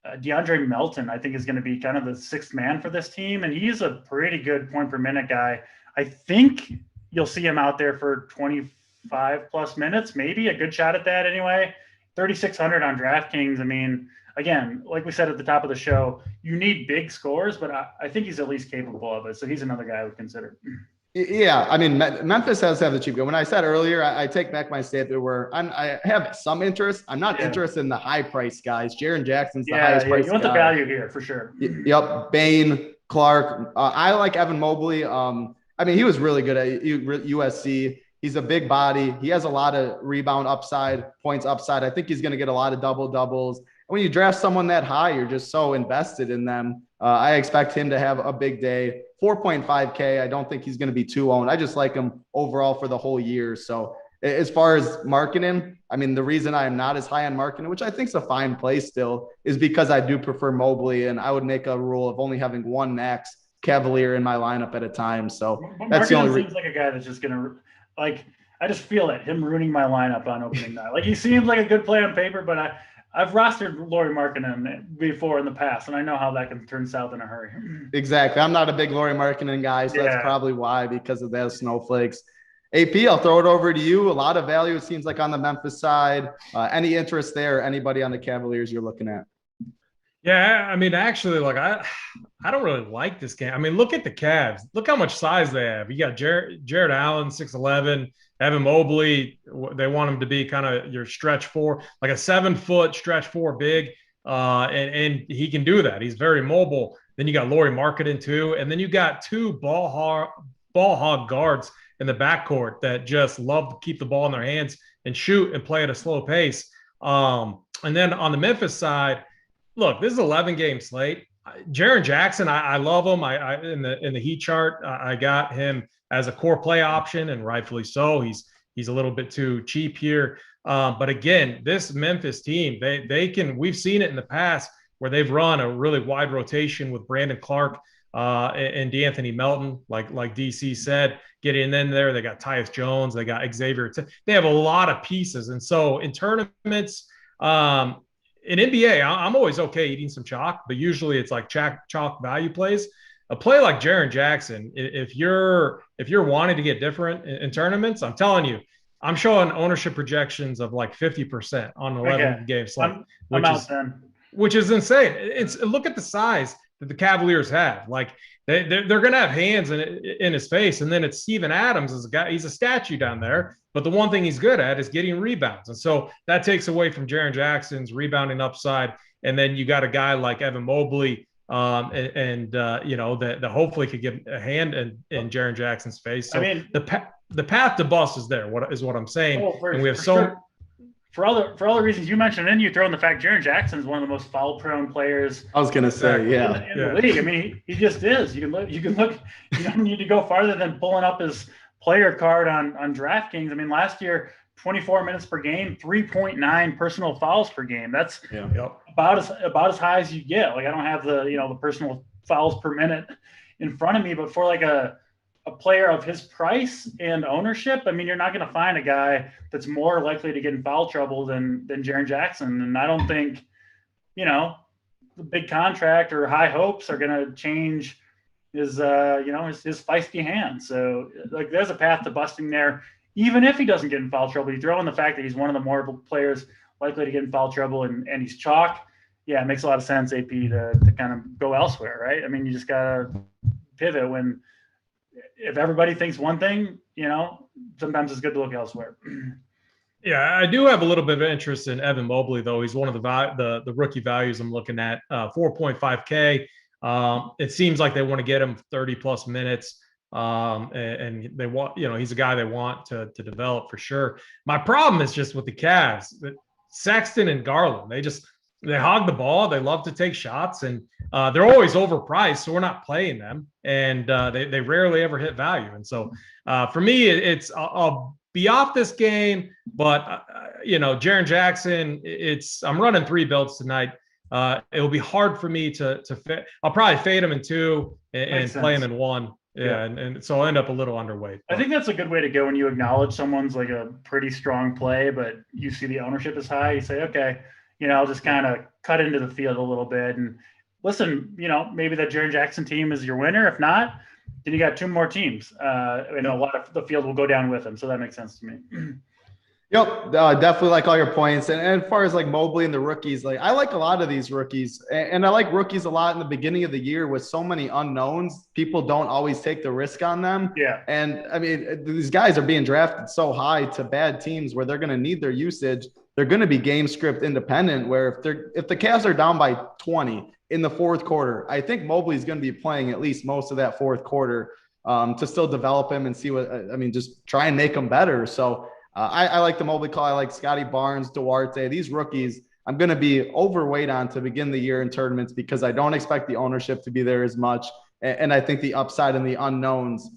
DeAndre Melton. I think is going to be kind of the sixth man for this team, and he's a pretty good point per minute guy. I think you'll see him out there for 25 plus minutes, maybe a good shot at that anyway. 3,600 on DraftKings. I mean, again, like we said at the top of the show, you need big scores, but I think he's at least capable of it. So he's another guy I would consider. Yeah, I mean, Memphis has to have the cheap go. When I said earlier, I take back my statement where I have some interest. I'm not interested in the high price guys. Jaren Jackson's the highest price. You want the value here for sure. Yep, Bane, Clark. I like Evan Mobley. I mean, he was really good at USC. He's a big body. He has a lot of rebound upside, points upside. I think he's going to get a lot of double doubles. When you draft someone that high, you're just so invested in them. I expect him to have a big day. 4.5K. I don't think he's going to be too owned. I just like him overall for the whole year. So as far as marketing, I mean, the reason I am not as high on marketing, which I think is a fine play still, is because I do prefer Mobley, and I would make a rule of only having one max Cavalier in my lineup at a time. So that's the only seems like a guy that's just going to like. I just feel it, him ruining my lineup on opening night. Like he seems like a good play on paper, but I've rostered Lauri Markkanen before in the past, and I know how that can turn south in a hurry. Exactly. I'm not a big Lauri Markkanen guy, so that's probably why, because of those snowflakes. AP, I'll throw it over to you. A lot of value, it seems like, on the Memphis side. Any interest there? Anybody on the Cavaliers you're looking at? Yeah, I mean, actually, like I don't really like this game. I mean, look at the Cavs. Look how much size they have. You got Jared Allen, 6'11", Evan Mobley. They want him to be kind of your stretch four, like a 7-foot stretch four big, and he can do that. He's very mobile. Then you got Lauri Markkanen too, and then you got two ball hog guards in the backcourt that just love to keep the ball in their hands and shoot and play at a slow pace. And then on the Memphis side, look, this is an 11-game slate. Jaren Jackson, I love him. I in the heat chart, I got him as a core play option, and rightfully so. He's a little bit too cheap here. But again, this Memphis team, they can. We've seen it in the past where they've run a really wide rotation with Brandon Clark and DeAnthony Melton, like DC said, getting in there. They got Tyus Jones, they got Xavier. They have a lot of pieces, and so in tournaments. In NBA, I'm always okay eating some chalk, but usually it's like chalk value plays. A play like Jaren Jackson, if you're wanting to get different in tournaments, I'm telling you, I'm showing ownership projections of like 50% on 11 games, which is insane. Look at the size that the Cavaliers have. Like they're going to have hands in his face, and then it's Steven Adams as a guy. He's a statue down there. But the one thing he's good at is getting rebounds. And so that takes away from Jaren Jackson's rebounding upside. And then you got a guy like Evan Mobley that hopefully could get a hand in Jaren Jackson's face. So I mean, the path to bust is there, what I'm saying. And we have for all the reasons you mentioned, and you throw in the fact Jaren Jackson is one of the most foul-prone players. I was going to say, in the league. I mean, he just is. You can look. You don't need to go farther than pulling up his player card on DraftKings. I mean, last year, 24 minutes per game, 3.9 personal fouls per game. That's about as high as you get. Like I don't have the personal fouls per minute in front of me, but for like a player of his price and ownership, I mean, you're not going to find a guy that's more likely to get in foul trouble than Jaren Jackson. And I don't think, the big contract or high hopes are going to change his feisty hand. So like there's a path to busting there, even if he doesn't get in foul trouble. You throw in the fact that he's one of the more players likely to get in foul trouble and he's chalk. Yeah, it makes a lot of sense, AP, to kind of go elsewhere, right? I mean, you just gotta pivot if everybody thinks one thing, sometimes it's good to look elsewhere. Yeah, I do have a little bit of interest in Evan Mobley, though. He's one of the rookie values I'm looking at, 4.5K. It seems like they want to get him 30 plus minutes. And they want, he's a guy they want to develop for sure. My problem is just with the Cavs, that Sexton and Garland, they hog the ball. They love to take shots, and they're always overpriced. So we're not playing them, and they rarely ever hit value. And so for me, I'll be off this game, but Jaren Jackson, I'm running 3 builds tonight. It'll be hard for me to fit. I'll probably fade him in 2 and play him in 1. Yeah. And so I'll end up a little underweight. I think that's a good way to go when you acknowledge someone's like a pretty strong play, but you see the ownership is high. You say, okay, I'll just kind of cut into the field a little bit and listen, maybe that Jaren Jackson team is your winner. If not, then you got 2 more teams. A lot of the field will go down with him. So that makes sense to me. Yep, definitely like all your points. And as far as like Mobley and the rookies, like I like a lot of these rookies, and I like rookies a lot in the beginning of the year with so many unknowns. People don't always take the risk on them. Yeah. And I mean, these guys are being drafted so high to bad teams where they're going to need their usage. They're going to be game script independent. Where if the Cavs are down by 20 in the fourth quarter, I think Mobley is going to be playing at least most of that fourth quarter to still develop him and see what I mean. Just try and make him better. So. I like the Mobley call. I like Scotty Barnes, Duarte. These rookies, I'm going to be overweight on to begin the year in tournaments because I don't expect the ownership to be there as much. And I think the upside and the unknowns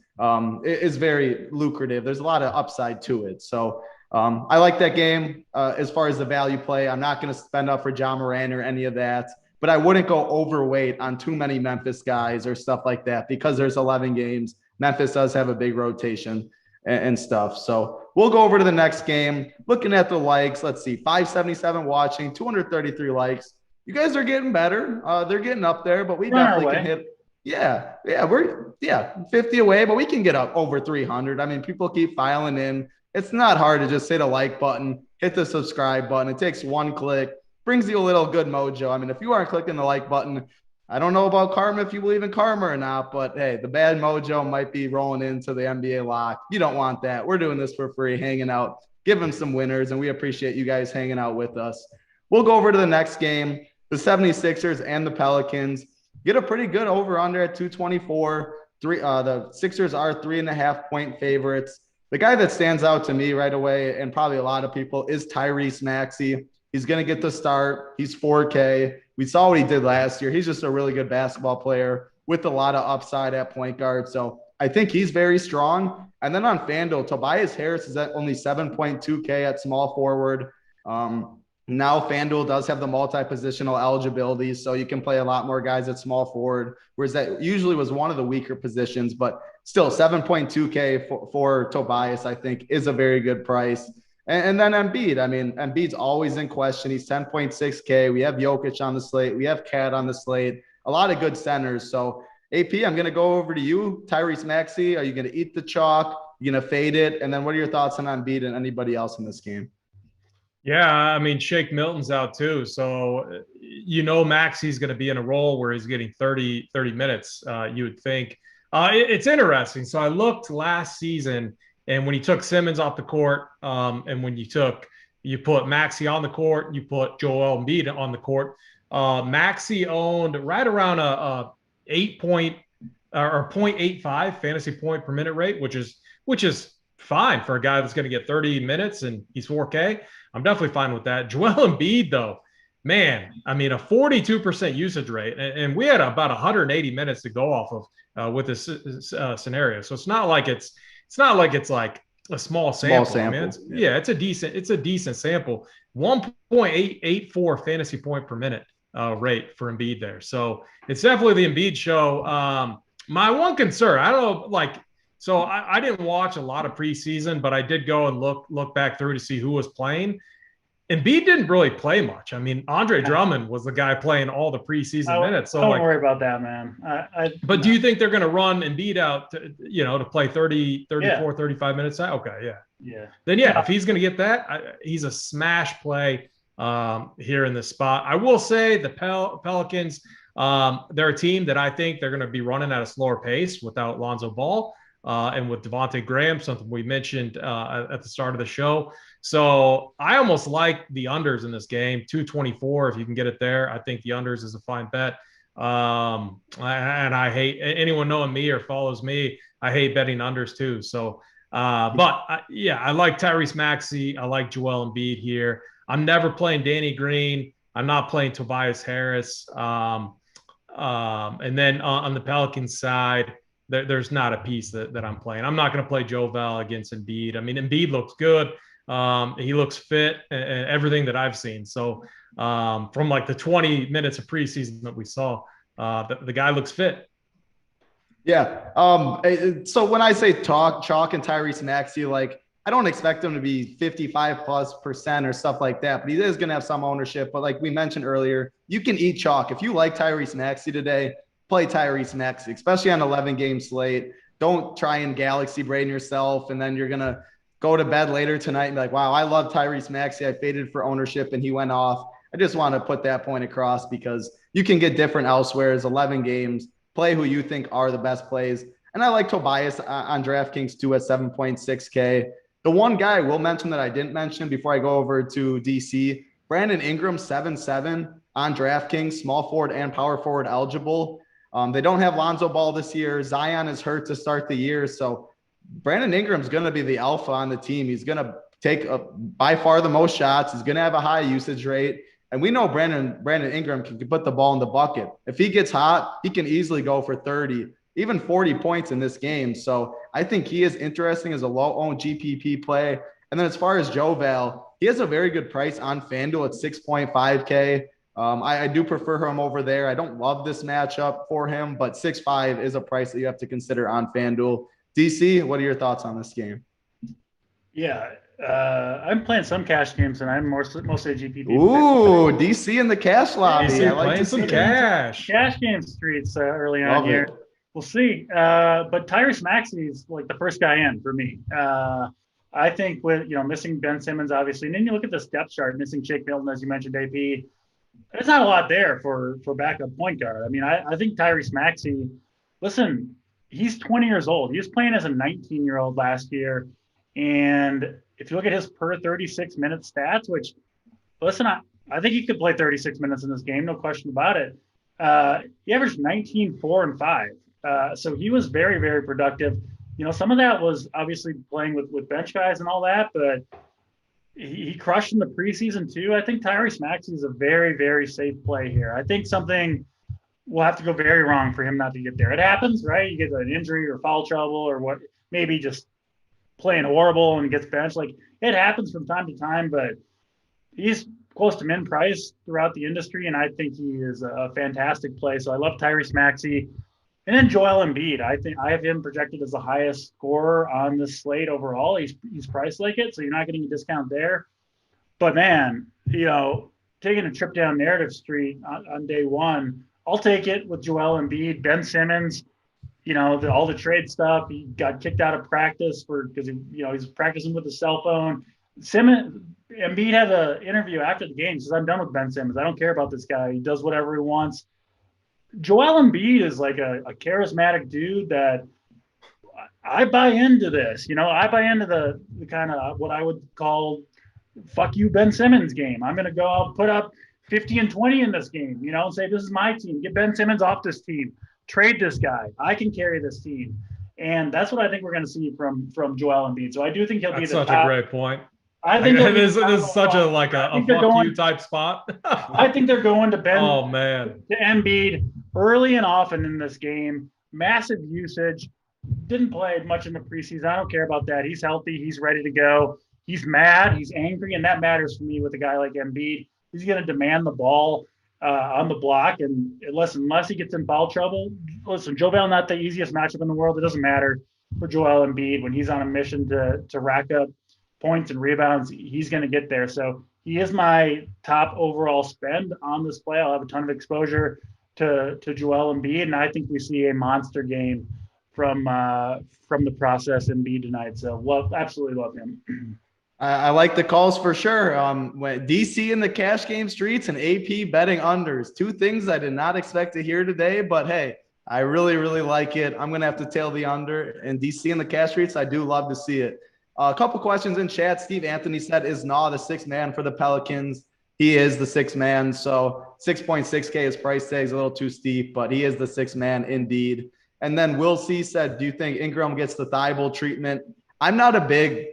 is very lucrative. There's a lot of upside to it. So I like that game as far as the value play. I'm not going to spend up for John Moran or any of that. But I wouldn't go overweight on too many Memphis guys or stuff like that because there's 11 games. Memphis does have a big rotation and stuff. So we'll go over to the next game. Looking at the likes, let's see, 577 watching, 233 likes. You guys are getting better. They're getting up there, but we definitely can hit. Yeah, we're 50 away, but we can get up over 300. I mean, people keep filing in. It's not hard to just hit a like button, hit the subscribe button. It takes one click, brings you a little good mojo. I mean, if you aren't clicking the like button, I don't know about karma if you believe in karma or not, but hey, the bad mojo might be rolling into the NBA lock. You don't want that. We're doing this for free, hanging out, giving some winners, and we appreciate you guys hanging out with us. We'll go over to the next game, the 76ers and the Pelicans. Get a pretty good over-under at 224. The Sixers are 3.5-point favorites. The guy that stands out to me right away, and probably a lot of people, is Tyrese Maxey. He's going to get the start. He's 4K. We saw what he did last year. He's just a really good basketball player with a lot of upside at point guard. So I think he's very strong. And then on FanDuel, Tobias Harris is at only 7.2K at small forward. Now FanDuel does have the multi-positional eligibility, so you can play a lot more guys at small forward, whereas that usually was one of the weaker positions. But still, 7.2K for Tobias, I think, is a very good price. And then Embiid. I mean, Embiid's always in question. He's 10.6K. We have Jokic on the slate. We have Cat on the slate. A lot of good centers. So, AP, I'm going to go over to you. Tyrese Maxey, are you going to eat the chalk? You going to fade it? And then what are your thoughts on Embiid and anybody else in this game? Yeah, I mean, Shake Milton's out too. So, Maxey's going to be in a role where he's getting 30 minutes, you would think. It's interesting. So I looked last season, and when you took Simmons off the court, and when you put Maxey on the court, you put Joel Embiid on the court. Maxey owned right around a 0.85 fantasy point per minute rate, which is fine for a guy that's going to get 30 minutes and he's 4K. I'm definitely fine with that. Joel Embiid, though, man, I mean, a 42% usage rate, and we had about 180 minutes to go off of with this scenario. So it's not like it's like a small sample. I mean, it's a decent sample. 1.884 fantasy point per minute rate for Embiid there. So it's definitely the Embiid show. My one concern, I don't know, so I didn't watch a lot of preseason, but I did go and look back through to see who was playing. Embiid didn't really play much. I mean, Andre Drummond was the guy playing all the preseason minutes. So don't worry about that, man. But do you think they're going to run Embiid out to play 30, 34, 35 minutes? Okay, yeah. Yeah. Then, if he's going to get that, he's a smash play here in this spot. I will say the Pelicans, they're a team that I think they're going to be running at a slower pace without Lonzo Ball. And with Devontae Graham, something we mentioned at the start of the show. So I almost like the unders in this game, 224 if you can get it there. I think the unders is a fine bet. And I hate anyone knowing me or follows me. I hate betting unders too. So, I like Tyrese Maxey. I like Joel Embiid here. I'm never playing Danny Green. I'm not playing Tobias Harris. And then on the Pelicans side, there's not a piece that I'm playing. I'm not going to play Joe Val against Embiid. I mean, Embiid looks good. He looks fit and everything that I've seen. So from like the 20 minutes of preseason that we saw, the guy looks fit. Yeah. So when I say chalk and Tyrese Maxey, I don't expect him to be 55+% or stuff like that, but he is going to have some ownership. But like we mentioned earlier, you can eat chalk. If you like Tyrese Maxey today, play Tyrese Maxey, especially on 11-game slate. Don't try and galaxy brain yourself, and then you're going to go to bed later tonight and be like, wow, I love Tyrese Maxey. I faded for ownership and he went off. I just want to put that point across because you can get different elsewhere. It's 11 games. Play who you think are the best plays. And I like Tobias on DraftKings too at 7.6K. The one guy I will mention that I didn't mention before I go over to DC, Brandon Ingram, 7.7 on DraftKings, small forward and power forward eligible. They don't have Lonzo Ball this year. Zion is hurt to start the year. So Brandon Ingram's going to be the alpha on the team. He's going to take by far the most shots. He's going to have a high usage rate. And we know Brandon Ingram can put the ball in the bucket. If he gets hot, he can easily go for 30, even 40 points in this game. So I think he is interesting as a low-owned GPP play. And then as far as Joe Val, he has a very good price on FanDuel at 6.5K. I do prefer him over there. I don't love this matchup for him, but 6.5 is a price that you have to consider on FanDuel. DC, what are your thoughts on this game? Yeah, I'm playing some cash games, and I'm mostly a GPP. Ooh, DC in the cash lobby. DC I like playing to some see cash. Cash game streets early on Love here. it. We'll see. But Tyrese Maxey is like the first guy in for me. I think with missing Ben Simmons, obviously, and then you look at this depth chart, missing Shake Milton, as you mentioned, AP. There's not a lot there for backup point guard. I mean, I think Tyrese Maxey, listen, he's 20 years old. He was playing as a 19-year-old last year. And if you look at his per 36-minute stats, which, listen, I think he could play 36 minutes in this game, no question about it. He averaged 19, 4, and 5. So he was very, very productive. Some of that was obviously playing with bench guys and all that, but he crushed in the preseason too. I think Tyrese Maxey is a very, very safe play here. I think something will have to go very wrong for him not to get there. It happens, right? You get an injury or foul trouble or what, maybe just playing horrible and gets benched. Like, it happens from time to time, but he's close to min price throughout the industry, and I think he is a fantastic play. So I love Tyrese Maxey. And then Joel Embiid. I think I have him projected as the highest scorer on this slate overall. He's priced like it, so you're not getting a discount there. But man, taking a trip down Narrative Street on day one, I'll take it with Joel Embiid, Ben Simmons. All the trade stuff. He got kicked out of practice because he's practicing with his cell phone. Embiid had an interview after the game. He says, "I'm done with Ben Simmons. I don't care about this guy. He does whatever he wants." Joel Embiid is like a charismatic dude that I buy into this. I buy into the kind of what I would call fuck you Ben Simmons game. I'm going to go out, put up 50 and 20 in this game, and say, this is my team. Get Ben Simmons off this team. Trade this guy. I can carry this team. And that's what I think we're going to see from Joel Embiid. So I do think he'll be the top. That's such a great point. I think this is such a fuck you type spot. I think they're going to Ben. Oh man, to Embiid early and often in this game. Massive usage. Didn't play much in the preseason. I don't care about that. He's healthy. He's ready to go. He's mad. He's angry, and that matters for me with a guy like Embiid. He's going to demand the ball on the block, and unless he gets in foul trouble. Listen, Joel not the easiest matchup in the world. It doesn't matter for Joel Embiid when he's on a mission to rack up points and rebounds. He's going to get there. So he is my top overall spend on this play. I'll have a ton of exposure to Joel Embiid, and I think we see a monster game from the process Embiid tonight. So absolutely love him. I like the calls for sure. When DC in the cash game streets and AP betting unders, two things I did not expect to hear today, but hey, I really, really like it. I'm going to have to tail the under, and DC in the cash streets, I do love to see it. A couple questions in chat. Steve Anthony said, is Naw the sixth man for the Pelicans? He is the sixth man. So 6.6K is price tag is a little too steep, but he is the sixth man indeed. And then Will C said, do you think Ingram gets the Thibault treatment? I'm not a big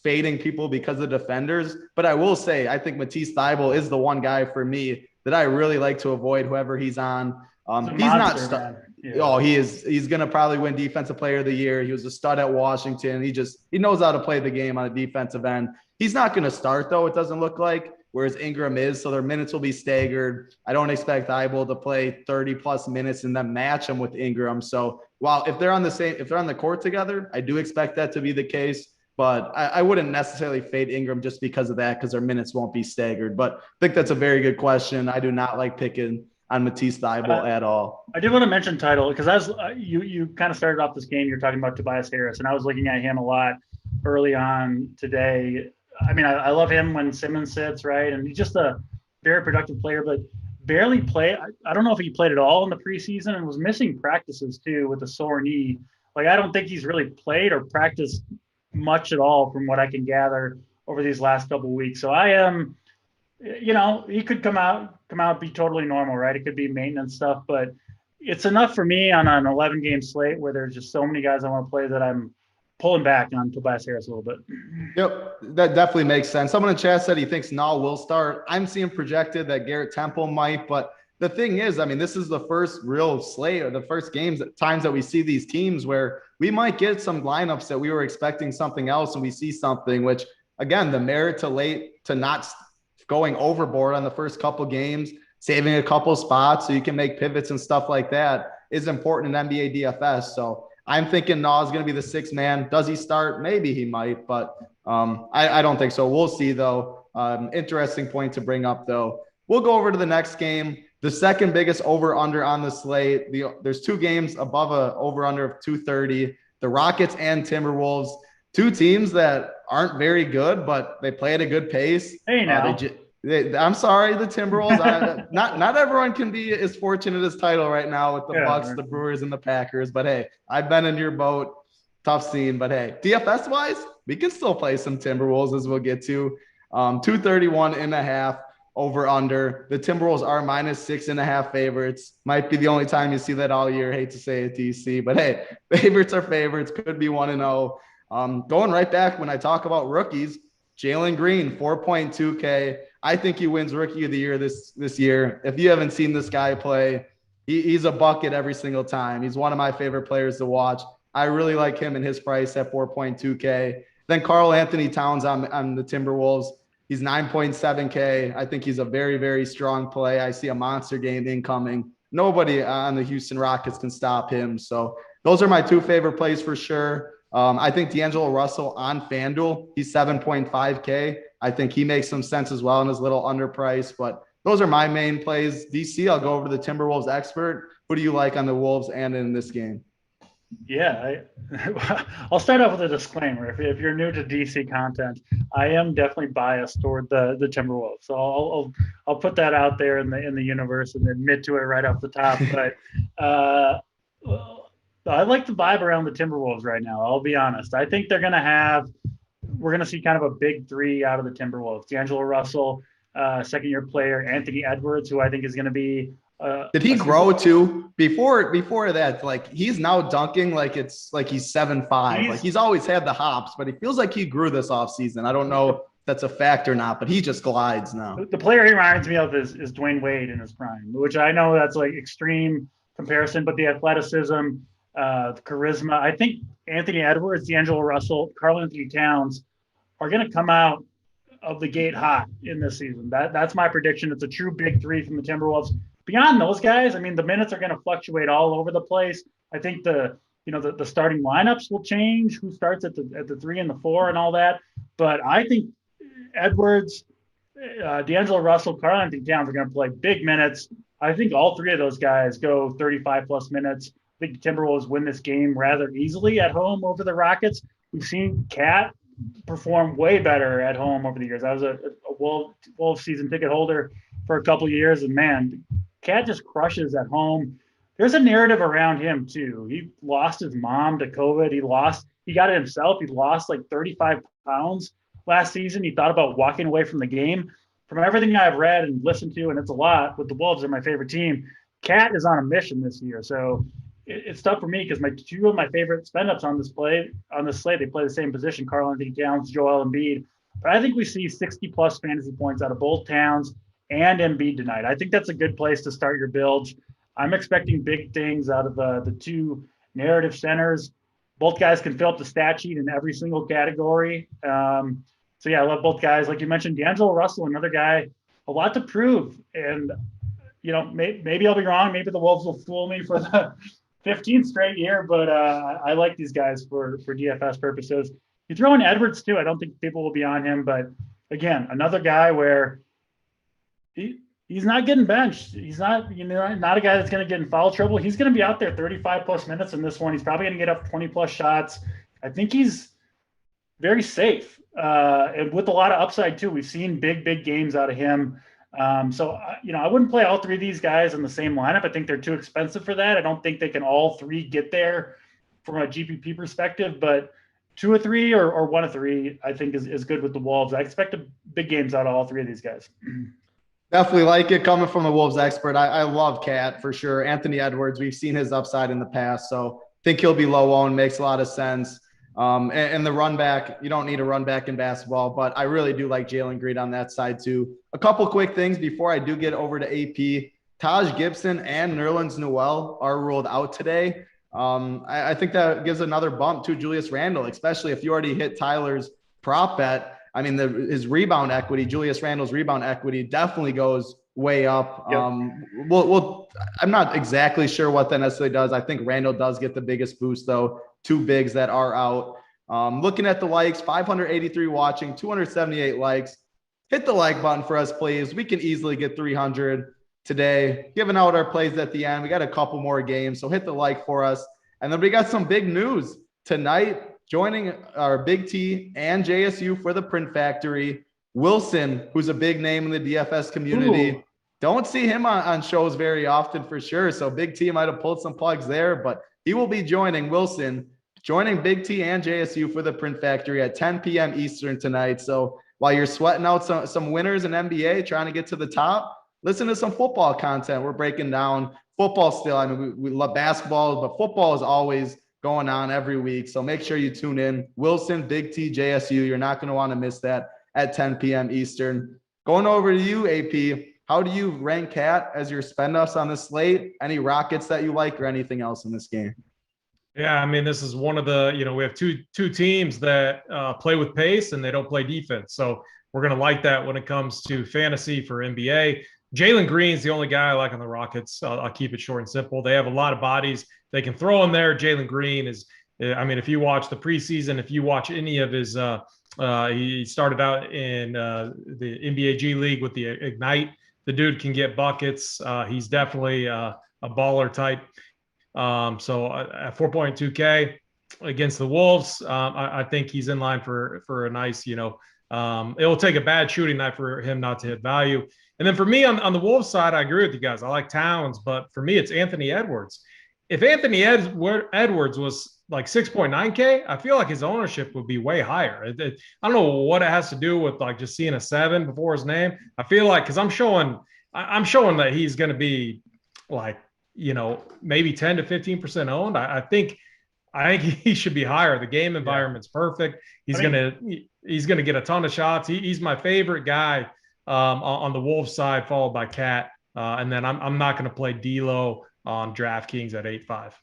fading people because of defenders, but I will say I think Matisse Thibault is the one guy for me that I really like to avoid whoever he's on. He's not Oh, he is. He's going to probably win Defensive Player of the Year. He was a stud at Washington. He knows how to play the game on the defensive end. He's not going to start, though, it doesn't look like, whereas Ingram is. So their minutes will be staggered. I don't expect Thibault to play 30-plus minutes and then match him with Ingram. So while if they're on the court together, I do expect that to be the case. But I wouldn't necessarily fade Ingram just because of that, because their minutes won't be staggered. But I think that's a very good question. I do not like picking on Matisse Thibault at all. I did want to mention title because as you kind of started off this game, you're talking about Tobias Harris, and I was looking at him a lot. early on today. I mean, I love him when Simmons sits, right? And he's just a very productive player, but barely played. I don't know if he played at all in the preseason and was missing practices too with a sore knee. Like, I don't think he's really played or practiced much at all from what I can gather over these last couple of weeks. So I am, he could come out, be totally normal, right? It could be maintenance stuff, but it's enough for me on an 11-game slate where there's just so many guys I want to play that I'm pulling back on Tobias Harris a little bit. Yep, that definitely makes sense. Someone in chat said he thinks Nall will start. I'm seeing projected that Garrett Temple might, but the thing is, I mean, this is the first real slate or the first times that we see these teams where we might get some lineups that we were expecting something else and we see something, which again, the merit to not going overboard on the first couple games, saving a couple spots so you can make pivots and stuff like that is important in NBA DFS. So I'm thinking Nall is going to be the sixth man. Does he start? Maybe he might, but I don't think so. We'll see, though. Interesting point to bring up, though. We'll go over to the next game. The second biggest over-under on the slate. There's two games above a over-under of 230. The Rockets and Timberwolves, two teams that aren't very good, but they play at a good pace. Hey, now. I'm sorry, the Timberwolves. Not everyone can be as fortunate as title right now with the Bucks, the Brewers, and the Packers. But hey, I've been in your boat. Tough scene. But hey, DFS wise, we can still play some Timberwolves as we'll get to. 231.5 over under. The Timberwolves are -6.5 favorites. Might be the only time you see that all year. Hate to say it, DC, but hey, favorites are favorites. Could be 1-0. Going right back when I talk about rookies, Jalen Green, 4.2K. I think he wins Rookie of the Year this year. If you haven't seen this guy play, he's a bucket every single time. He's one of my favorite players to watch. I really like him and his price at 4.2K. Then Karl Anthony Towns on the Timberwolves. He's 9.7K. I think he's a very, very strong play. I see a monster game incoming. Nobody on the Houston Rockets can stop him. So those are my two favorite plays for sure. I think D'Angelo Russell on FanDuel, he's 7.5K. I think he makes some sense as well and is a little underpriced, but those are my main plays. DC, I'll go over to the Timberwolves expert. Who do you like on the Wolves and in this game? Yeah, I'll start off with a disclaimer. If you're new to DC content, I am definitely biased toward the Timberwolves. So I'll put that out there in the universe and admit to it right off the top. But I like the vibe around the Timberwolves right now. I'll be honest. I think we're going to see kind of a big three out of the Timberwolves. D'Angelo Russell, second-year player, Anthony Edwards, who I think is going to be did he grow too? Before that, like he's now dunking like it's like he's 7'5". Like he's always had the hops, but he feels like he grew this offseason. I don't know if that's a fact or not, but he just glides now. The player he reminds me of is Dwayne Wade in his prime, which I know that's like extreme comparison, but the athleticism, the charisma. I think Anthony Edwards, D'Angelo Russell, Karl Anthony Towns are going to come out of the gate hot in this season. That's my prediction. It's a true big three from the Timberwolves. Beyond those guys, I mean, the minutes are going to fluctuate all over the place. I think the starting lineups will change, who starts at the 3 and the 4 and all that. But I think Edwards, D'Angelo Russell, Karl Anthony Towns are going to play big minutes. I think all three of those guys go 35-plus minutes. I think the Timberwolves win this game rather easily at home over the Rockets. We've seen Cat perform way better at home over the years. I was a Wolves season ticket holder for a couple of years, and man, Cat just crushes at home. There's a narrative around him too. He lost his mom to COVID. He got it himself. He lost like 35 pounds last season. He thought about walking away from the game. From everything I've read and listened to, and it's a lot with the Wolves, they're my favorite team. Cat is on a mission this year. So it's tough for me because two of my favorite spend-ups on this slate, they play the same position, Karl Anthony Towns, Joel Embiid. But I think we see 60-plus fantasy points out of both Towns and Embiid tonight. I think that's a good place to start your builds. I'm expecting big things out of the two narrative centers. Both guys can fill up the stat sheet in every single category. So, yeah, I love both guys. Like you mentioned, D'Angelo Russell, another guy, a lot to prove. And, maybe I'll be wrong. Maybe the Wolves will fool me for the 15th straight year. But I like these guys for DFS purposes. You throw in Edwards, too. I don't think people will be on him. But, again, another guy where he's not getting benched. He's not a guy that's going to get in foul trouble. He's going to be out there 35-plus minutes in this one. He's probably going to get up 20-plus shots. I think he's very safe, and with a lot of upside too. We've seen big games out of him. So, I wouldn't play all three of these guys in the same lineup. I think they're too expensive for that. I don't think they can all three get there from a GPP perspective, but 2 or 3 or 1 of 3, I think is good with the Wolves. I expect big games out of all three of these guys. Definitely like it coming from the Wolves expert. I love Cat for sure. Anthony Edwards, we've seen his upside in the past, so I think he'll be low owned. Makes a lot of sense. And the run back, you don't need a run back in basketball, but I really do like Jalen Green on that side too. A couple quick things before I do get over to AP. Taj Gibson and Nerlens Noel are ruled out today. I think that gives another bump to Julius Randle, especially if you already hit Tyler's prop bet. I mean, his rebound equity, Julius Randle's rebound equity definitely goes way up. Yep. I'm not exactly sure what that necessarily does. I think Randle does get the biggest boost, though. 2 bigs that are out. Looking at the likes, 583 watching, 278 likes. Hit the like button for us, please. We can easily get 300 today. Giving out our plays at the end. We got a couple more games, so hit the like for us. And then we got some big news tonight. Joining our Big T and JSU for the Print Factory, Wilson, who's a big name in the DFS community. Ooh. Don't see him on shows very often for sure. So Big T might have pulled some plugs there, but he will be joining Big T and JSU for the Print Factory at 10 p.m. Eastern tonight. So while you're sweating out some winners in NBA, trying to get to the top, listen to some football content. We're breaking down football still. I mean, we love basketball, but football is always going on every week. So make sure you tune in. Wilson, Big T, JSU. You're not going to want to miss that at 10 p.m. Eastern. Going over to you, AP. How do you rank Cat as your spend ups on the slate? Any Rockets that you like or anything else in this game? Yeah, I mean, this is one of the, we have two teams that play with pace and they don't play defense. So we're going to like that when it comes to fantasy for NBA. Jalen Green's the only guy I like on the Rockets. I'll keep it short and simple. They have a lot of bodies they can throw in there. Jalen Green is, I mean, if you watch the preseason, if you watch any of his, he started out in the NBA G League with the Ignite. The dude can get buckets. He's definitely a baller type. So at 4.2K against the Wolves, I think he's in line for a nice, it'll take a bad shooting night for him not to hit value. And then for me on the Wolves side, I agree with you guys. I like Towns, but for me, it's Anthony Edwards. If Anthony Edwards was like 6.9K, I feel like his ownership would be way higher. I don't know what it has to do with like just seeing a 7 before his name. I feel like because I'm showing that he's going to be like, maybe 10 to 15% owned. I think he should be higher. The game environment's perfect. He's gonna get a ton of shots. He's my favorite guy on the Wolves side, followed by Cat. And then I'm not going to play D'Lo on DraftKings at 8.5.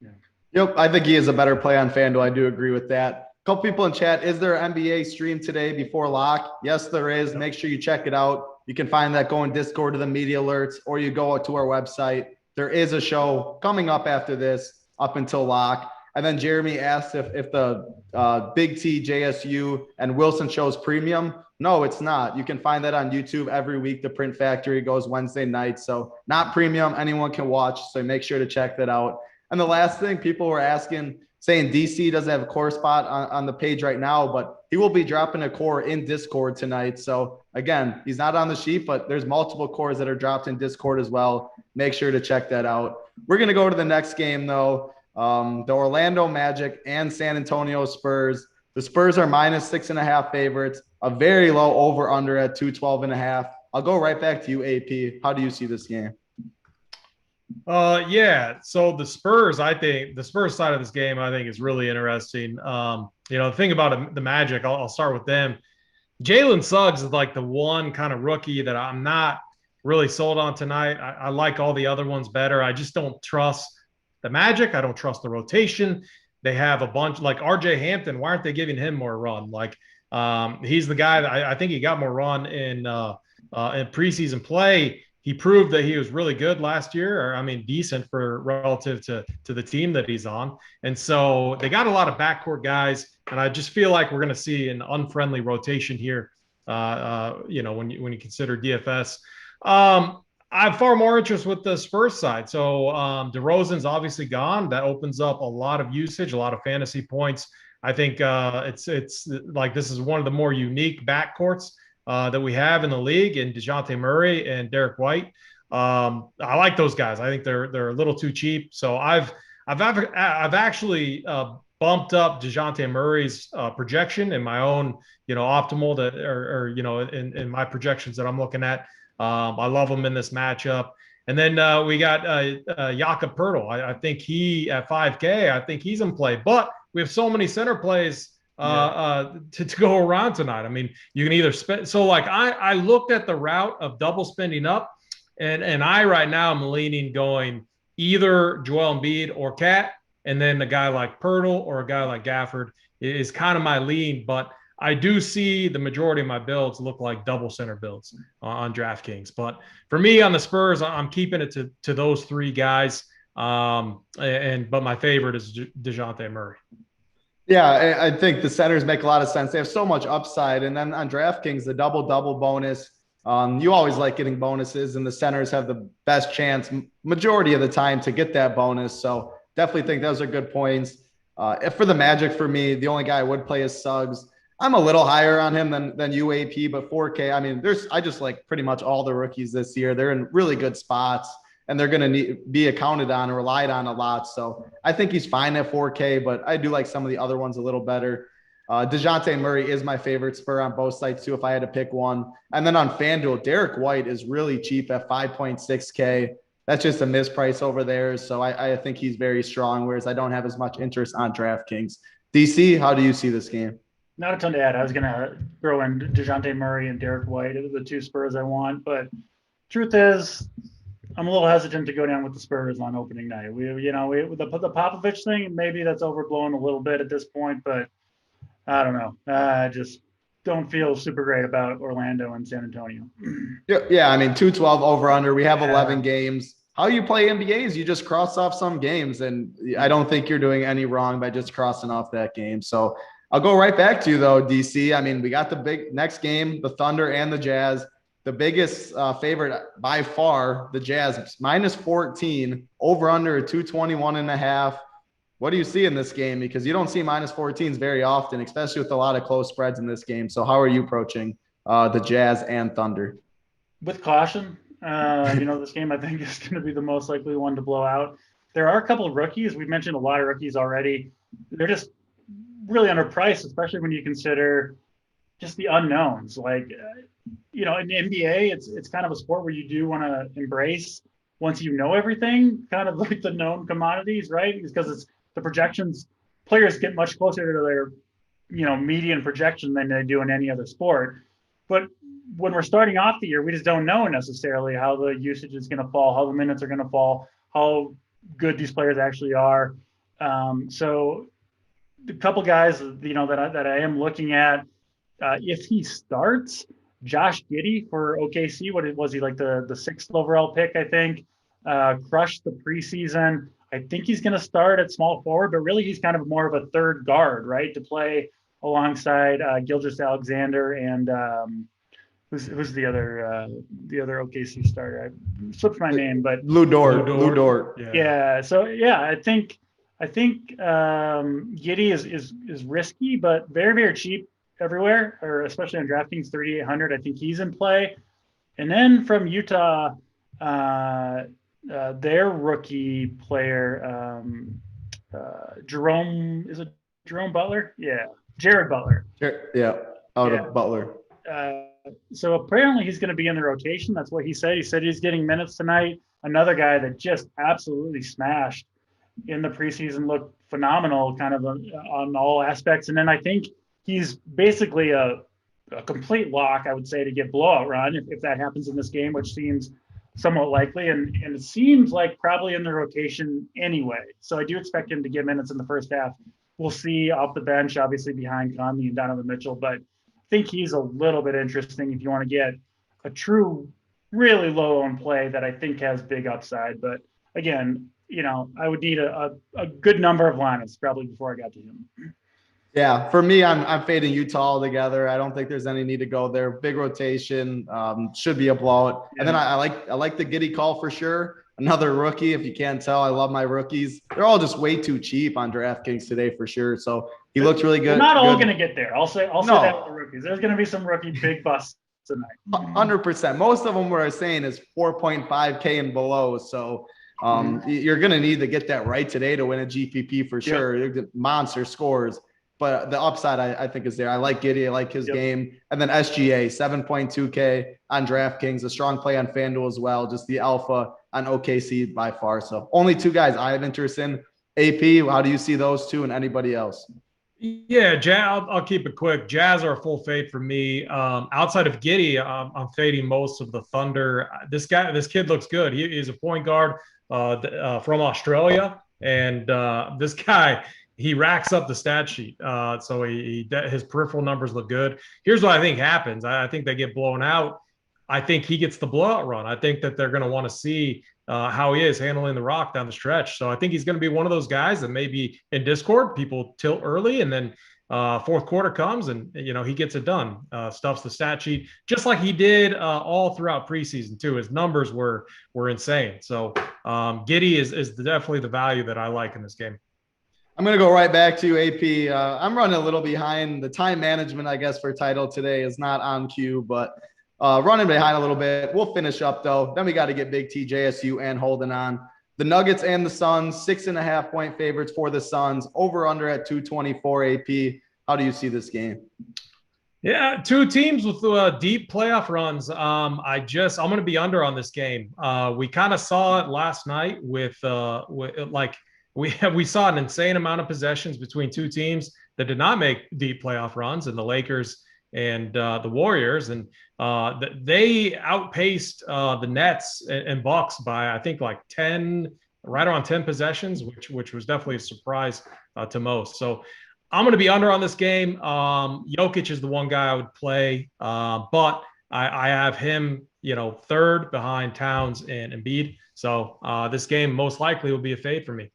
Yeah. Yep, I think he is a better play on FanDuel. I do agree with that. A couple people in chat. Is there an NBA stream today before lock? Yes, there is. Make sure you check it out. You can find that going Discord to the media alerts, or you go to our website. There is a show coming up after this, up until lock. And then Jeremy asked if the Big T, JSU, and Wilson show's premium. No, it's not. You can find that on YouTube every week. The Print Factory goes Wednesday night. So not premium. Anyone can watch. So make sure to check that out. And the last thing, people were asking, saying DC doesn't have a core spot on the page right now, but he will be dropping a core in Discord tonight. So again, he's not on the sheet, but there's multiple cores that are dropped in Discord as well. Make sure to check that out. We're going to go to the next game though. The Orlando Magic and San Antonio Spurs. The Spurs are -6.5 favorites, a very low over under at 212.5. I'll go right back to you, AP. How do you see this game? Yeah. So the Spurs, I think the Spurs side of this game, I think is really interesting. The thing about the Magic, I'll start with them. Jalen Suggs is like the one kind of rookie that I'm not really sold on tonight. I like all the other ones better. I just don't trust the Magic. I don't trust the rotation. They have a bunch like RJ Hampton. Why aren't they giving him more run? Like he's the guy that I think he got more run in preseason play. He proved that he was really good last year, or I mean, decent for relative to the team that he's on. And so they got a lot of backcourt guys, and I just feel like we're going to see an unfriendly rotation here. When you consider DFS, I have far more interest with the Spurs side. So DeRozan's obviously gone. That opens up a lot of usage, a lot of fantasy points. I think it's like this is one of the more unique backcourts that we have in the league, and DeJounte Murray and Derek White. I like those guys. I think they're a little too cheap. So I've actually bumped up DeJounte Murray's projection in my own, optimal that or in my projections that I'm looking at. I love him in this matchup. And then we got Jakob Poeltl. I think he at 5K. I think he's in play. But we have so many center plays to go around tonight. I mean, you can either spend. So like I looked at the route of double spending up, and I right now am leaning going either Joel Embiid or Cat, and then a guy like Poeltl or a guy like Gafford is kind of my lean. But I do see the majority of my builds look like double center builds on DraftKings. But for me on the Spurs, I'm keeping it to those three guys. But my favorite is DeJounte Murray. Yeah, I think the centers make a lot of sense. They have so much upside. And then on DraftKings, the double-double bonus, you always like getting bonuses, and the centers have the best chance majority of the time to get that bonus. So definitely think those are good points. For the Magic, for me, the only guy I would play is Suggs. I'm a little higher on him than UAP, but 4K. I mean, I just like pretty much all the rookies this year. They're in really good spots, and they're going to be accounted on and relied on a lot. So I think he's fine at 4K, but I do like some of the other ones a little better. DeJounte Murray is my favorite Spur on both sides too, if I had to pick one. And then on FanDuel, Derek White is really cheap at 5.6K. That's just a misprice over there. So I think he's very strong, whereas I don't have as much interest on DraftKings. DC, how do you see this game? Not a ton to add. I was going to throw in DeJounte Murray and Derek White. Those are the two Spurs I want. But truth is, I'm a little hesitant to go down with the Spurs on opening night. With the Popovich thing, maybe that's overblown a little bit at this point. But I don't know. I just don't feel super great about Orlando and San Antonio. Yeah, I mean, 212 over under. We have 11 games. How you play NBAs, you just cross off some games. And I don't think you're doing any wrong by just crossing off that game. So I'll go right back to you, though, DC. I mean, we got the big next game, the Thunder and the Jazz. The biggest favorite by far, the Jazz, minus 14, over under 221.5. What do you see in this game? Because you don't see minus 14s very often, especially with a lot of close spreads in this game. So how are you approaching the Jazz and Thunder? With caution. This game I think is going to be the most likely one to blow out. There are a couple of rookies. We've mentioned a lot of rookies already. They're just really underpriced, especially when you consider just the unknowns. Like, in the NBA, it's kind of a sport where you do want to embrace once you know everything, kind of like the known commodities, right? Because it's the projections. Players get much closer to their, median projection than they do in any other sport. But when we're starting off the year, we just don't know necessarily how the usage is going to fall, how the minutes are going to fall, how good these players actually are. So the couple guys, that I am looking at, if he starts, Josh Giddey for OKC, what was he, like the 6th overall pick, I think, crushed the preseason. I think he's going to start at small forward, but really he's kind of more of a third guard, right, to play alongside Gilgeous-Alexander and who's the other OKC starter? I slipped my name, but Lou Dort. Yeah. So yeah, I think Giddey is risky, but very, very cheap everywhere, or especially on DraftKings 3,800. I think he's in play. And then from Utah, their rookie player, Jerome Butler? Yeah, Jared Butler. Of Butler. So apparently he's going to be in the rotation. That's what he said. He said he's getting minutes tonight. Another guy that just absolutely smashed in the preseason, looked phenomenal kind of on all aspects. And then I think he's basically a complete lock, I would say, to get blowout run if that happens in this game, which seems somewhat likely. And it seems like probably in the rotation anyway. So I do expect him to get minutes in the first half. We'll see off the bench, obviously behind Conley and Donovan Mitchell, but I think he's a little bit interesting if you want to get a true, really low-owned play that I think has big upside. But again, I would need a good number of lineups probably before I got to him. Yeah, for me, I'm fading Utah altogether. I don't think there's any need to go there. Big rotation, should be a blowout. And then Yeah. I like the Giddy call for sure. Another rookie, if you can't tell, I love my rookies. They're all just way too cheap on DraftKings today for sure. So he looked really They're good. not all Good. going to get there. I'll say that with the No, rookies. There's going to be some rookie big busts tonight. 100%. Most of them were saying is 4.5K and below. So you're going to need to get that right today to win a GPP for sure. Yep. Monster scores. But the upside, I think, is there. I like Giddey. I like his game. And then SGA, 7.2K on DraftKings, a strong play on FanDuel as well. Just the alpha on OKC by far. So only two guys I have interest in. AP, how do you see those two and anybody else? Yeah, I'll keep it quick. Jazz are a full fade for me. Outside of Giddey, I'm fading most of the Thunder. This kid looks good. He's a point guard from Australia. And this guy, he racks up the stat sheet. So his peripheral numbers look good. Here's what I think happens. I think they get blown out. I think he gets the blowout run. I think that they're going to want to see how he is handling the rock down the stretch. So I think he's going to be one of those guys that maybe in Discord, people tilt early and then fourth quarter comes and, he gets it done, stuffs the stat sheet, just like he did all throughout preseason too. His numbers were insane. So Giddey is definitely the value that I like in this game. I'm going to go right back to you, AP. I'm running a little behind. The time management, I guess, for title today is not on cue, but running behind a little bit. We'll finish up, though. Then we got to get Big T, JSU, and holding on. The Nuggets and the Suns, 6.5-point favorites for the Suns. Over/under at 224, AP. How do you see this game? Yeah, two teams with deep playoff runs. I'm going to be under on this game. We kind of saw it last night with we saw an insane amount of possessions between two teams that did not make deep playoff runs, and the Lakers and the Warriors, and they outpaced the Nets and Bucks by I think like 10, right around 10 possessions, which was definitely a surprise to most. So I'm going to be under on this game. Jokic is the one guy I would play, but I have him, third behind Towns and Embiid. So this game most likely will be a fade for me.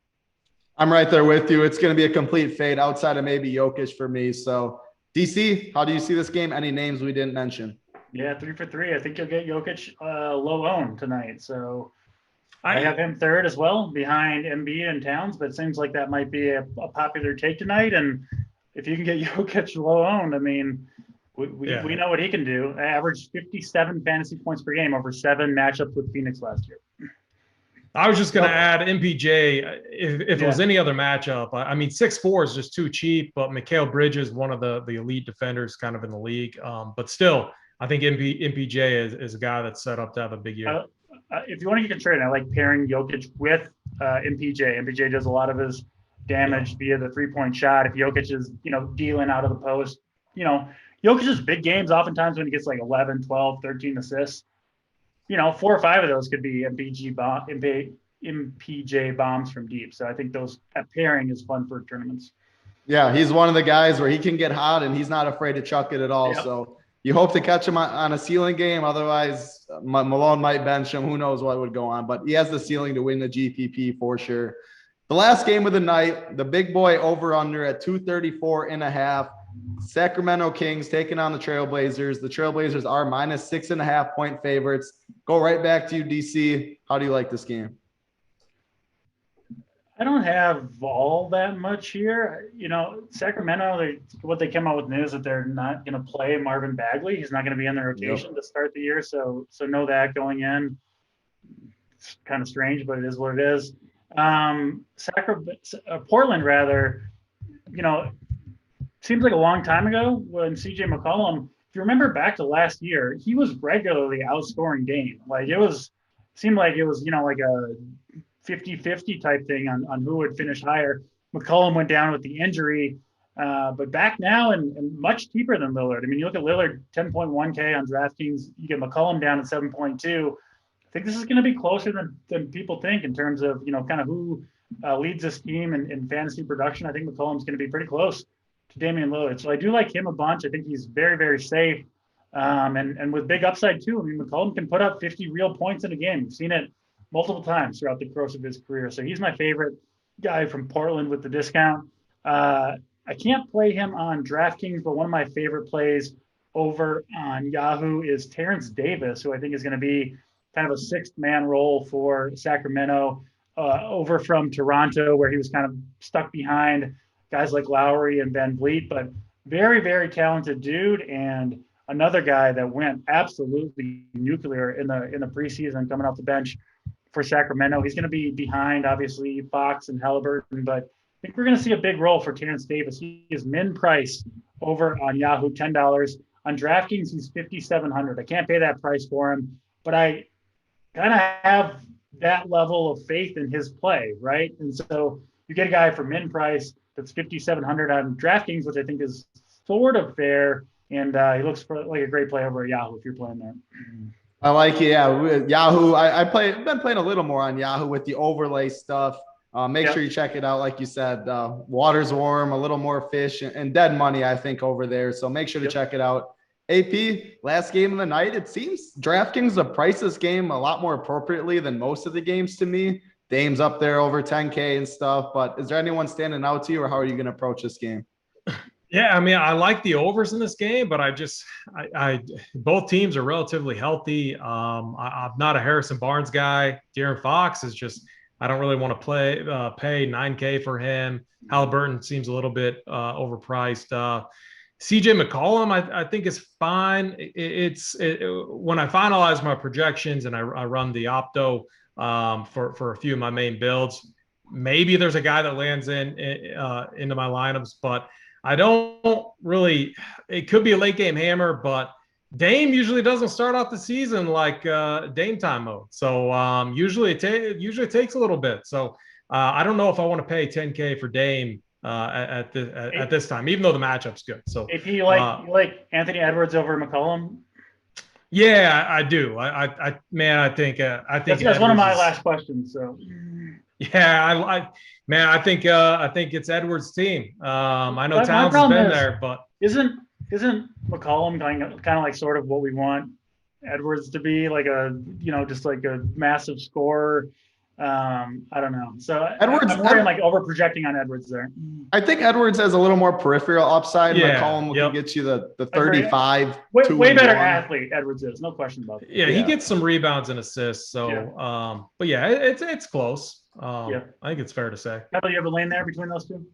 I'm right there with you. It's going to be a complete fade outside of maybe Jokic for me. So, DC, how do you see this game? Any names we didn't mention? Yeah, 3 for 3. I think you'll get Jokic low owned tonight. So I have him third as well, behind Embiid and Towns. But it seems like that might be a popular take tonight. And if you can get Jokic low owned, I mean, we know what he can do. I averaged 57 fantasy points per game over 7 matchups with Phoenix last year. I was just going to add MPJ. If it was any other matchup, I mean, 6'4" is just too cheap, but Mikal Bridges, one of the elite defenders kind of in the league. But still, I think MPJ is a guy that's set up to have a big year. If you want to get contrarian, I like pairing Jokic with MPJ. MPJ does a lot of his damage via the three-point shot. If Jokic is, dealing out of the post, Jokic's big games oftentimes when he gets like 11, 12, 13 assists. 4 or 5 of those could be MPJ bombs from deep. So I think that pairing is fun for tournaments. Yeah, he's one of the guys where he can get hot and he's not afraid to chuck it at all. Yep. So you hope to catch him on a ceiling game. Otherwise, Malone might bench him. Who knows what would go on. But he has the ceiling to win the GPP for sure. The last game of the night, the big boy over/under at 234.5. Sacramento Kings taking on the Trailblazers. The Trailblazers are minus 6.5-point favorites. Go right back to you, DC. How do you like this game? I don't have all that much here. Sacramento, what they came out with news that they're not going to play Marvin Bagley. He's not going to be in the rotation to start the year. So know that going in. It's kind of strange, but it is what it is. Portland, rather, seems like a long time ago when CJ McCollum, if you remember back to last year, he was regularly outscoring Dame. Like seemed like it was, like a 50-50 type thing on who would finish higher. McCollum went down with the injury, but back now and much cheaper than Lillard. I mean, you look at Lillard, 10.1K on DraftKings. You get McCollum down at 7.2. I think this is going to be closer than people think in terms of, kind of who leads this team in fantasy production. I think McCollum's going to be pretty close to Damian Lillard. So I do like him a bunch. I think he's very, very safe. And with big upside too. I mean, McCollum can put up 50 real points in a game. We've seen it multiple times throughout the course of his career. So he's my favorite guy from Portland with the discount. I can't play him on DraftKings, but one of my favorite plays over on Yahoo is Terrence Davis, who I think is going to be kind of a sixth man role for Sacramento, over from Toronto, where he was kind of stuck behind guys like Lowry and Van Vliet, but very, very talented dude. And another guy that went absolutely nuclear in the preseason coming off the bench for Sacramento. He's going to be behind, obviously, Fox and Halliburton, but I think we're going to see a big role for Terrence Davis. He is min price over on Yahoo, $10. On DraftKings, he's $5,700. I can't pay that price for him, but I kind of have that level of faith in his play, right? And so you get a guy for min price that's $5,700 on DraftKings, which I think is sort of fair, and he looks like a great play over at Yahoo if you're playing there. I like it. Yeah, Yahoo. I've been playing a little more on Yahoo with the overlay stuff. Make sure you check it out. Like you said, water's warm, a little more fish, and dead money, I think, over there. So make sure to check it out. AP, last game of the night. It seems DraftKings have priced this game a lot more appropriately than most of the games to me. Dame's up there over 10K and stuff. But is there anyone standing out to you, or how are you going to approach this game? Yeah, I mean, I like the overs in this game, but I both teams are relatively healthy. I'm not a Harrison Barnes guy. De'Aaron Fox is just, I don't really want to pay 9K for him. Halliburton seems a little bit overpriced. CJ McCollum, I think is fine. When I finalize my projections and I run the opto for a few of my main builds, maybe there's a guy that lands into my lineups, but I don't really. It could be a late game hammer, but Dame usually doesn't start off the season like Dame time mode. So usually it takes a little bit. So I don't know if I want to pay 10K for Dame at this time, even though the matchup's good. So if you like Anthony Edwards over McCollum. Yeah, I do. I think that's one of my last questions. So yeah, I think it's Edwards' team. I know Towns has been there, but isn't McCollum kind of like sort of what we want Edwards to be, like just like a massive scorer? I don't know. So Edwards, I'm worried like over projecting on Edwards there. I think Edwards has a little more peripheral upside. Yeah, McCollum can get you the 35. Way better athlete Edwards is, no question about it. Yeah, he gets some rebounds and assists. So, but yeah, it's close. I think it's fair to say. How about you have a lane there between those two?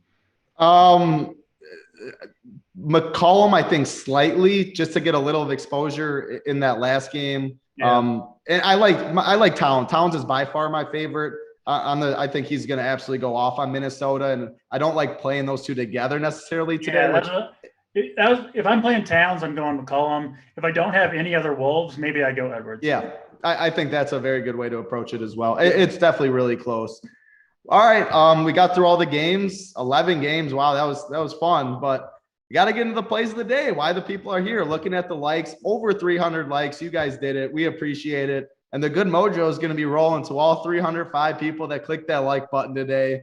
McCollum, I think slightly, just to get a little of exposure in that last game. Yeah. And I like Towns. Towns is by far my favorite. I think he's going to absolutely go off on Minnesota, and I don't like playing those two together necessarily today. If I'm playing Towns, I'm going McCollum. If I don't have any other Wolves, maybe I go Edwards. Yeah, I think that's a very good way to approach it as well. It's definitely really close. All right, we got through all the games, 11 games. Wow, that was fun. But we got to get into the plays of the day. Why the people are here, looking at the likes, over 300 likes. You guys did it. We appreciate it. And the good mojo is going to be rolling to all 305 people that clicked that like button today.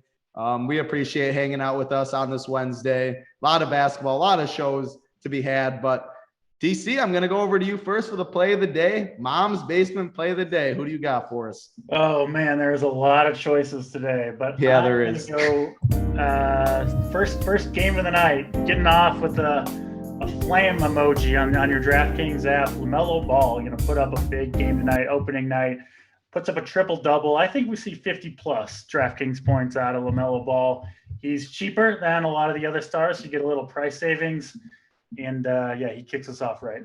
We appreciate hanging out with us on this Wednesday. A lot of basketball, a lot of shows to be had. But DC, I'm going to go over to you first for the play of the day. Mom's Basement play of the day. Who do you got for us? Oh, man, there's a lot of choices today. But yeah, there is. Go, first game of the night, getting off with a flame emoji on your DraftKings app. LaMelo Ball going to put up a big game tonight, opening night. Puts up a triple-double. I think we see 50-plus DraftKings points out of LaMelo Ball. He's cheaper than a lot of the other stars, so you get a little price savings. And, he kicks us off right.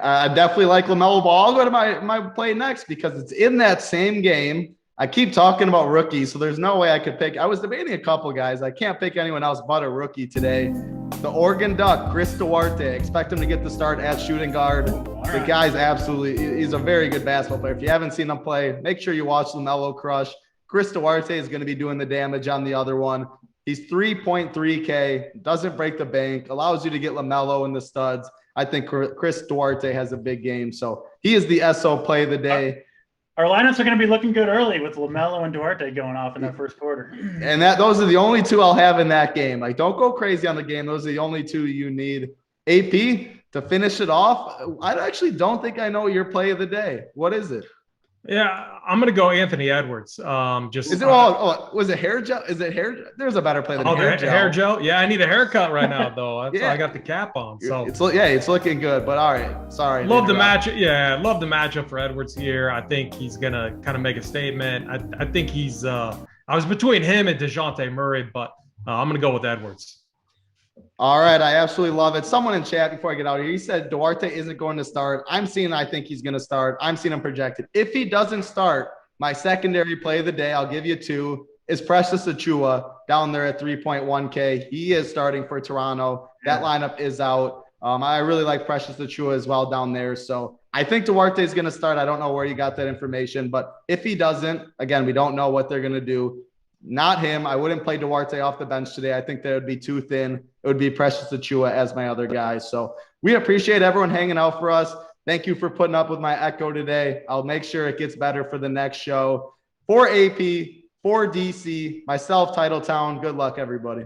I definitely like LaMelo Ball. I'll go to my play next because it's in that same game. I keep talking about rookies, so there's no way I could pick. I was debating a couple guys. I can't pick anyone else but a rookie today. The Oregon Duck, Chris Duarte. Expect him to get the start at shooting guard. The guy's he's a very good basketball player. If you haven't seen him play, make sure you watch LaMelo crush. Chris Duarte is going to be doing the damage on the other one. He's 3.3K, doesn't break the bank, allows you to get LaMelo in the studs. I think Chris Duarte has a big game, so he is the SO play of the day. Our lineups are going to be looking good early with LaMelo and Duarte going off in that first quarter. And those are the only two I'll have in that game. Like, don't go crazy on the game. Those are the only two you need. AP, to finish it off, I actually don't think I know your play of the day. What is it? Yeah, I'm gonna go Anthony Edwards. Is it was it hair gel? Is it hair? There's a better play than hair gel. Hair gel. Yeah, I need a haircut right now though. That's why I Yeah. got the cap on. So It's looking good. But all right, sorry. love the matchup. Yeah, love the matchup for Edwards here. I think he's gonna kind of make a statement. I think he's. I was between him and DeJounte Murray, but I'm gonna go with Edwards. All right, I absolutely love it. Someone in chat before I get out of here, he said Duarte isn't going to start. I think he's going to start. I'm seeing him projected. If he doesn't start, my secondary play of the day, I'll give you two, is Precious Achiuwa down there at 3.1K. He is starting for Toronto. That lineup is out. I really like Precious Achiuwa as well down there. So I think Duarte is going to start. I don't know where you got that information, but if he doesn't, again, we don't know what they're going to do. Not him. I wouldn't play Duarte off the bench today. I think that would be too thin. It would be Precious Achiuwa as my other guys. So we appreciate everyone hanging out for us. Thank you for putting up with my echo today. I'll make sure it gets better for the next show. For AP, for DC, myself, Titletown. Good luck, everybody.